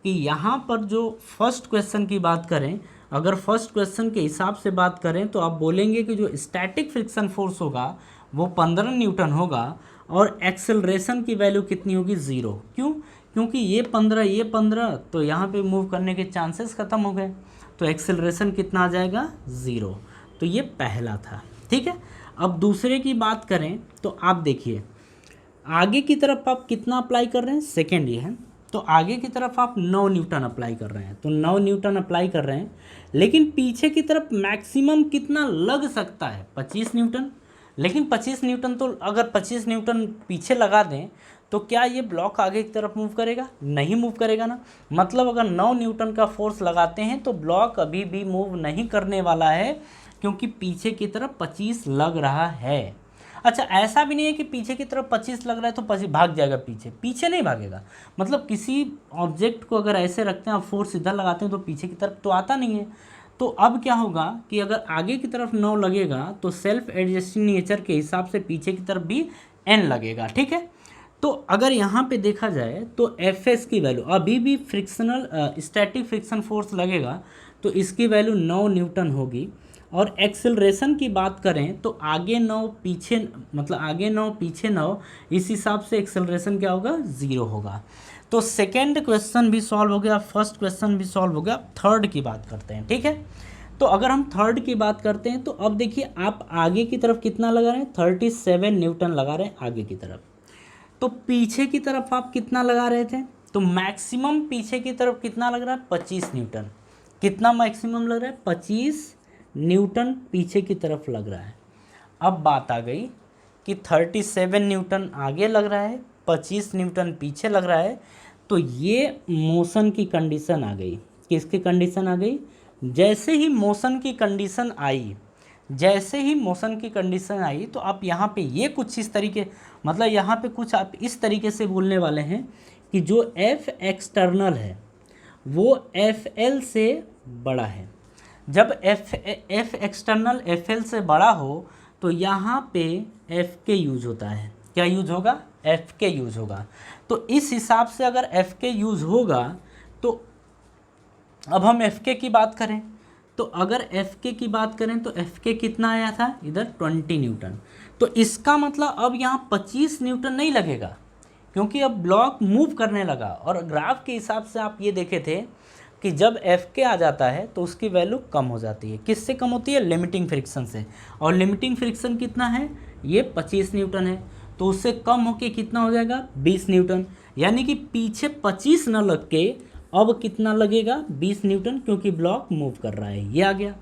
कि यहाँ पर जो फर्स्ट क्वेश्चन की बात करें, अगर फर्स्ट क्वेश्चन के हिसाब से बात करें तो आप बोलेंगे कि जो स्टैटिक फ्रिक्शन फोर्स होगा वो 15 न्यूटन होगा और एक्सेलरेशन की वैल्यू कितनी होगी 0। क्यों? क्योंकि ये 15 तो यहाँ पे मूव करने के चांसेस ख़त्म हो गए, तो एक्सेलरेशन कितना आ जाएगा 0। तो ये पहला था, ठीक है। अब दूसरे की बात करें तो आप देखिए आगे की तरफ आप कितना अप्लाई कर रहे हैं, सेकेंड ये है, तो आगे की तरफ आप 9 न्यूटन अप्लाई कर रहे हैं, तो 9 न्यूटन अप्लाई कर रहे हैं, लेकिन पीछे की तरफ मैक्सिमम कितना लग सकता है 25 न्यूटन। लेकिन 25 न्यूटन तो अगर 25 न्यूटन पीछे लगा दें तो क्या ये ब्लॉक आगे की तरफ मूव करेगा, नहीं मूव करेगा ना। मतलब अगर 9 न्यूटन का फोर्स लगाते हैं तो ब्लॉक अभी भी मूव नहीं करने वाला है, क्योंकि पीछे की तरफ 25 लग रहा है। अच्छा, ऐसा भी नहीं है कि पीछे की तरफ 25 लग रहा है तो 25 भाग जाएगा, पीछे नहीं भागेगा। मतलब किसी ऑब्जेक्ट को अगर ऐसे रखते हैं, आप फोर्स इधर लगाते हैं तो पीछे की तरफ तो आता नहीं है। तो अब क्या होगा कि अगर आगे की तरफ 9 लगेगा तो सेल्फ एडजस्टिंग नेचर के हिसाब से पीछे की तरफ भी n लगेगा, ठीक है। तो अगर यहाँ पे देखा जाए तो Fs की वैल्यू अभी भी फ्रिक्शनल स्टैटिक फ्रिक्शन फोर्स लगेगा, तो इसकी वैल्यू 9 न्यूटन होगी। और एक्सेलरेशन की बात करें तो आगे 9 पीछे, मतलब आगे 9 पीछे 9, इस हिसाब से एक्सेलरेशन क्या होगा 0 होगा। तो सेकेंड क्वेश्चन भी सॉल्व हो गया, फर्स्ट क्वेश्चन भी सॉल्व हो गया। थर्ड की बात करते हैं, ठीक है। तो अगर हम थर्ड की बात करते हैं तो अब देखिए आप आगे की तरफ कितना लगा रहे हैं, 37 न्यूटन लगा रहे हैं आगे की तरफ। तो पीछे की तरफ आप कितना लगा रहे थे, तो मैक्सिमम पीछे की तरफ कितना लग रहा है 25 न्यूटन। कितना मैक्सिमम लग रहा है 25 न्यूटन पीछे की तरफ लग रहा है। अब बात आ गई कि 37 न्यूटन आगे लग रहा है, 25 न्यूटन पीछे लग रहा है, तो ये मोशन की कंडीशन आ गई। किसकी कंडीशन आ गई, जैसे ही मोशन की कंडीशन आई, तो आप यहाँ पे ये कुछ इस तरीके, मतलब यहाँ पे कुछ आप इस तरीके से बोलने वाले हैं कि जो F एक्सटर्नल है वो FL से बड़ा है। जब F एक्सटर्नल FL से बड़ा हो तो यहाँ पे F के यूज होता है। क्या यूज होगा, F के यूज होगा। तो इस हिसाब से अगर F के यूज होगा तो अब हम F के की बात करें, तो अगर F की बात करें तो F कितना आया था इधर 20 न्यूटन। तो इसका मतलब अब यहाँ 25 न्यूटन नहीं लगेगा, क्योंकि अब ब्लॉक मूव करने लगा। और ग्राफ के हिसाब से आप ये देखे थे कि जब F आ जाता है तो उसकी वैल्यू कम हो जाती है। किससे कम होती है, लिमिटिंग फ्रिक्शन से। और लिमिटिंग फ्रिक्शन कितना है, ये 25 न्यूटन है, तो उससे कम होके कितना हो जाएगा 20 न्यूटन। यानी कि पीछे 25 न लग के अब कितना लगेगा 20 न्यूटन, क्योंकि ब्लॉक मूव कर रहा है। ये आ गया।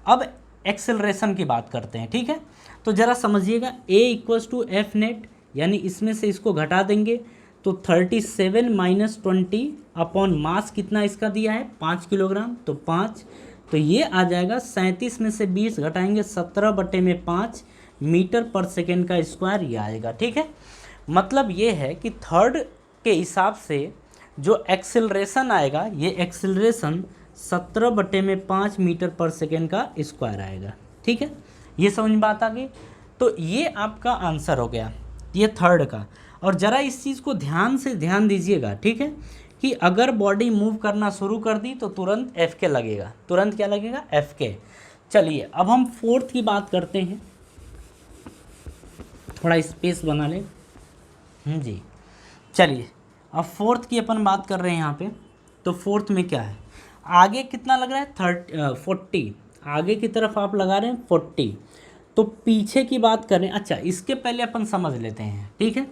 अब एक्सेलरेशन की बात करते हैं, ठीक है। तो ज़रा समझिएगा, A = F नेट, यानी इसमें से इसको घटा देंगे तो 37 - 20 अपॉन मास कितना इसका दिया है 5 किलोग्राम, तो 5, तो ये आ जाएगा 37 में से 20 घटाएंगे 17/5 मीटर पर सेकेंड का स्क्वायर, ये आएगा, ठीक है। मतलब ये है कि थर्ड के हिसाब से जो एक्सेलरेशन आएगा, ये एक्सेलरेशन 17/5 मीटर पर सेकेंड का स्क्वायर आएगा, ठीक है। ये समझ में बात आ गई। तो ये आपका आंसर हो गया, ये थर्ड का। और ज़रा इस चीज़ को ध्यान से ध्यान दीजिएगा, ठीक है, कि अगर बॉडी मूव करना शुरू कर दी तो तुरंत F लगेगा, तुरंत क्या लगेगा F। चलिए अब हम फोर्थ की बात करते हैं, थोड़ा स्पेस बना लें। जी, चलिए अब फोर्थ की अपन बात कर रहे हैं यहाँ पे। तो फोर्थ में क्या है, आगे कितना लग रहा है 40, आगे की तरफ आप लगा रहे हैं 40। तो पीछे की बात करें, अच्छा इसके पहले अपन समझ लेते हैं, ठीक है।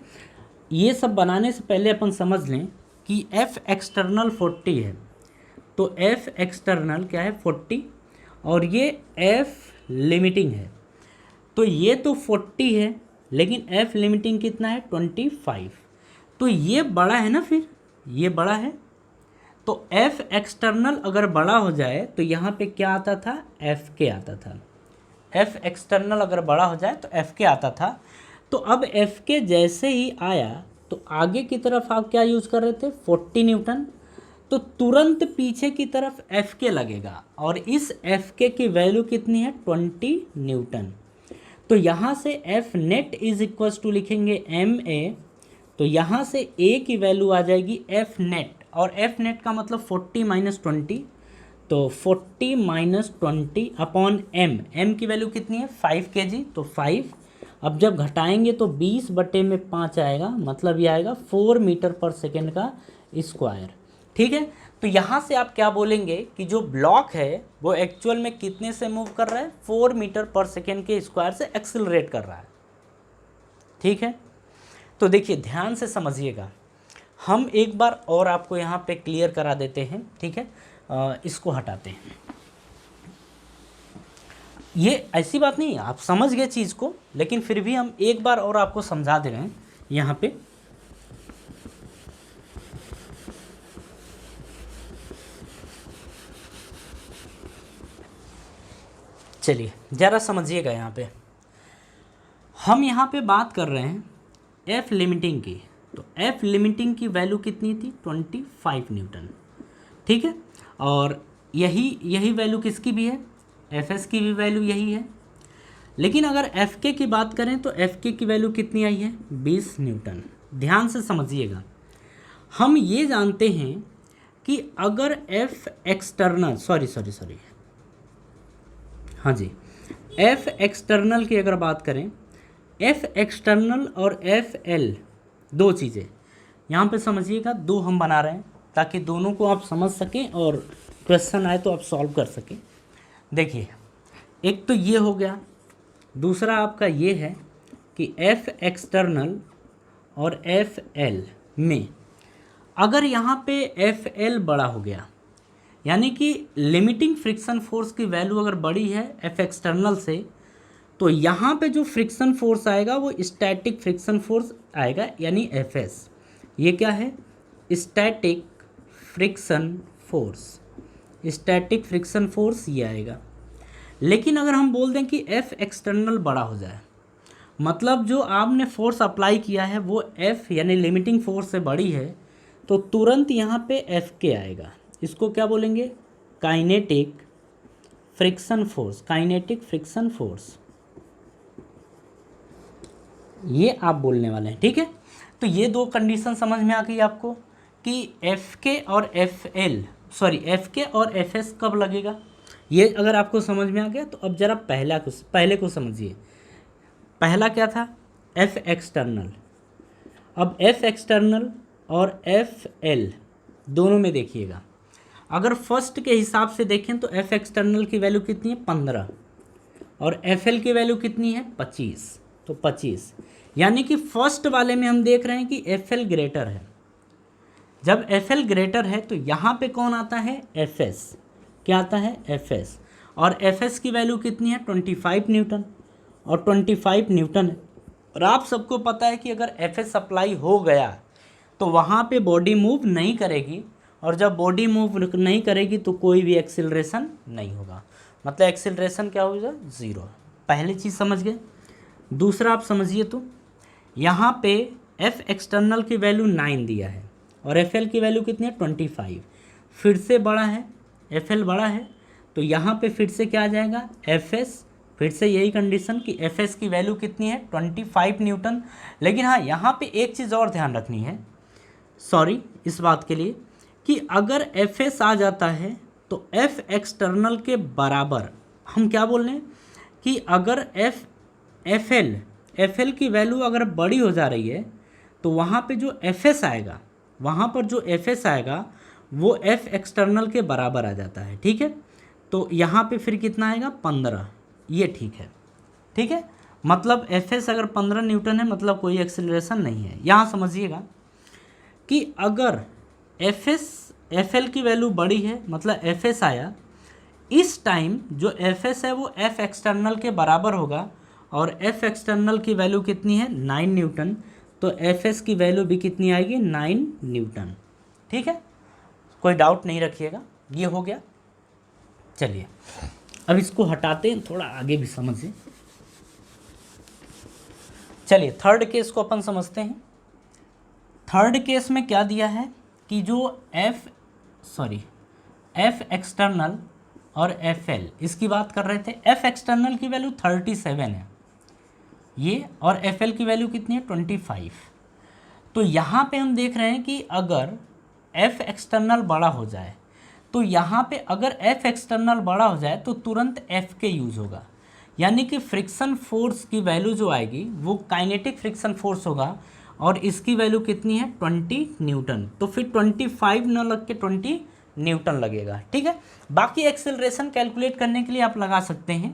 ये सब बनाने से पहले अपन समझ लें कि F एक्सटर्नल 40 है, तो F एक्सटर्नल क्या है 40, और ये F लिमिटिंग है। तो ये तो 40 है, लेकिन F लिमिटिंग कितना है 25। तो ये बड़ा है ना, फिर ये बड़ा है, तो F एक्सटर्नल अगर बड़ा हो जाए तो यहाँ पे क्या आता था F आता था। F एक्सटर्नल अगर बड़ा हो जाए तो F आता था। तो अब F जैसे ही आया तो आगे की तरफ आप क्या यूज़ कर रहे थे 40 न्यूटन, तो तुरंत पीछे की तरफ F लगेगा, और इस F की वैल्यू कितनी है 20 न्यूटन। तो यहाँ से F नेट = लिखेंगे MA, तो यहाँ से A की वैल्यू आ जाएगी F नेट, और F नेट का मतलब 40 - 20, तो 40 - 20 अपॉन M की वैल्यू कितनी है 5 kg, तो 5। अब जब घटाएंगे तो 20/5 आएगा, मतलब ये आएगा 4 मीटर पर सेकेंड का स्क्वायर। ठीक है, तो यहाँ से आप क्या बोलेंगे कि जो ब्लॉक है वो एक्चुअल में कितने से मूव कर रहा है, 4 मीटर पर सेकेंड के स्क्वायर से एक्सिलरेट कर रहा है। ठीक है, तो देखिए ध्यान से समझिएगा, हम एक बार और आपको यहाँ पे क्लियर करा देते हैं। ठीक है, इसको हटाते हैं। ये ऐसी बात नहीं है, आप समझ गए चीज़ को, लेकिन फिर भी हम एक बार और आपको समझा दे रहे हैं यहाँ पे। चलिए ज़रा समझिएगा, यहाँ पे हम यहाँ पे बात कर रहे हैं एफ लिमिटिंग की। तो एफ लिमिटिंग की वैल्यू कितनी थी, 25 न्यूटन। ठीक है, और यही वैल्यू किसकी भी है, एफ एस की भी वैल्यू यही है। लेकिन अगर एफ के की बात करें तो एफ के की वैल्यू कितनी आई है, 20 न्यूटन। ध्यान से समझिएगा, हम ये जानते हैं कि अगर एफ एक्सटर्नल सॉरी हाँ जी, एफ एक्सटर्नल की अगर बात करें, एफ एक्सटर्नल और एफ एल दो चीज़ें यहाँ पे समझिएगा, दो हम बना रहे हैं ताकि दोनों को आप समझ सकें और क्वेश्चन आए तो आप सॉल्व कर सकें। देखिए एक तो ये हो गया, दूसरा आपका ये है कि एफ एक्सटर्नल और एफ एल में अगर यहाँ पे एफ एल बड़ा हो गया, यानी कि लिमिटिंग फ्रिक्शन फोर्स की वैल्यू अगर बड़ी है एफ एक्सटर्नल से, तो यहाँ पे जो फ्रिक्शन फोर्स आएगा वो स्टैटिक फ्रिक्शन फोर्स आएगा, यानी एफ एस। ये क्या है, static friction force, static friction force ये आएगा। लेकिन अगर हम बोल दें कि एफ एक्सटर्नल बड़ा हो जाए, मतलब जो आपने फोर्स अप्लाई किया है वो एफ यानी लिमिटिंग फोर्स से बड़ी है, तो तुरंत यहाँ पे एफ के आएगा। इसको क्या बोलेंगे, kinetic friction force, kinetic friction force, ये आप बोलने वाले हैं। ठीक है, तो ये दो कंडीशन समझ में आ गई आपको कि एफ के और एफ एल एफ के और एफ एस कब लगेगा। ये अगर आपको समझ में आ गया तो अब ज़रा पहले को समझिए। पहला क्या था, एफ एक्सटर्नल। अब एफ एक्सटर्नल और एफ एल दोनों में देखिएगा, अगर फर्स्ट के हिसाब से देखें तो एफ एक्सटर्नल की वैल्यू कितनी है, 15, और एफ एल की वैल्यू कितनी है, 25। तो 25, यानी कि फर्स्ट वाले में हम देख रहे हैं कि एफ एल ग्रेटर है। जब एफ एल ग्रेटर है तो यहाँ पे कौन आता है, एफ एस। क्या आता है, एफ एस। और एफ एस की वैल्यू कितनी है, 25 न्यूटन, और 25 न्यूटन है। और आप सबको पता है कि अगर एफ एस अप्लाई हो गया तो वहाँ पे बॉडी मूव नहीं करेगी, और जब बॉडी मूव नहीं करेगी तो कोई भी एक्सिलरेशन नहीं होगा, मतलब एक्सिलरेशन क्या होगा, ज़ीरो। पहली चीज़ समझ गए। दूसरा आप समझिए, तो यहाँ पे एफ एक्सटर्नल की वैल्यू 9 दिया है और एफ एल की वैल्यू कितनी है, 25। फिर से बड़ा है, एफ एल बड़ा है, तो यहाँ पे फिर से क्या आ जाएगा, एफ एस। फिर से यही कंडीशन कि एफ एस की वैल्यू कितनी है, 25 न्यूटन। लेकिन हाँ, यहाँ पे एक चीज़ और ध्यान रखनी है, सॉरी इस बात के लिए, कि अगर एफ एस आ जाता है तो एफ एक्सटर्नल के बराबर हम क्या बोल रहे हैं कि अगर एफ एल की वैल्यू अगर बड़ी हो जा रही है तो वहाँ पे जो एफ एस आएगा, वहाँ पर जो एफ एस आएगा वो एफ एक्सटर्नल के बराबर आ जाता है। ठीक है, तो यहाँ पे फिर कितना आएगा, 15। ये ठीक है, ठीक है, मतलब एफ एस अगर 15 न्यूटन है मतलब कोई एक्सेलरेशन नहीं है। यहाँ समझिएगा कि अगर एफ एल की वैल्यू बड़ी है मतलब एफ एस आया, इस टाइम जो एफ एस है वो एफ एक्सटर्नल के बराबर होगा, और एफ एक्सटर्नल की वैल्यू कितनी है, 9 न्यूटन, तो एफ एस की वैल्यू भी कितनी आएगी, 9 न्यूटन। ठीक है, कोई डाउट नहीं रखिएगा, ये हो गया। चलिए अब इसको हटाते हैं, थोड़ा आगे भी समझिए। चलिए थर्ड केस को अपन समझते हैं। थर्ड केस में क्या दिया है कि जो एफ एक्सटर्नल और एफ एल, इसकी बात कर रहे थे। एफ एक्सटर्नल की वैल्यू 37 है ये, और एफ एल की वैल्यू कितनी है, 25। तो यहाँ पे हम देख रहे हैं कि अगर एफ एक्सटर्नल बड़ा हो जाए तो यहाँ पे अगर एफ एक्सटर्नल बड़ा हो जाए तो तुरंत एफ के यूज़ होगा, यानी कि फ्रिक्शन फोर्स की वैल्यू जो आएगी वो काइनेटिक फ्रिक्शन फोर्स होगा, और इसकी वैल्यू कितनी है 20 न्यूटन, तो फिर 25 न लग के 20 न्यूटन लगेगा। ठीक है, बाकी एक्सेलरेशन कैलकुलेट करने के लिए आप लगा सकते हैं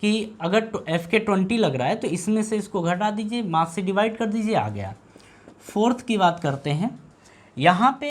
कि अगर एफ के 20 लग रहा है तो इसमें से इसको घटा दीजिए, मास से डिवाइड कर दीजिए, आ गया। फोर्थ की बात करते हैं, यहाँ पे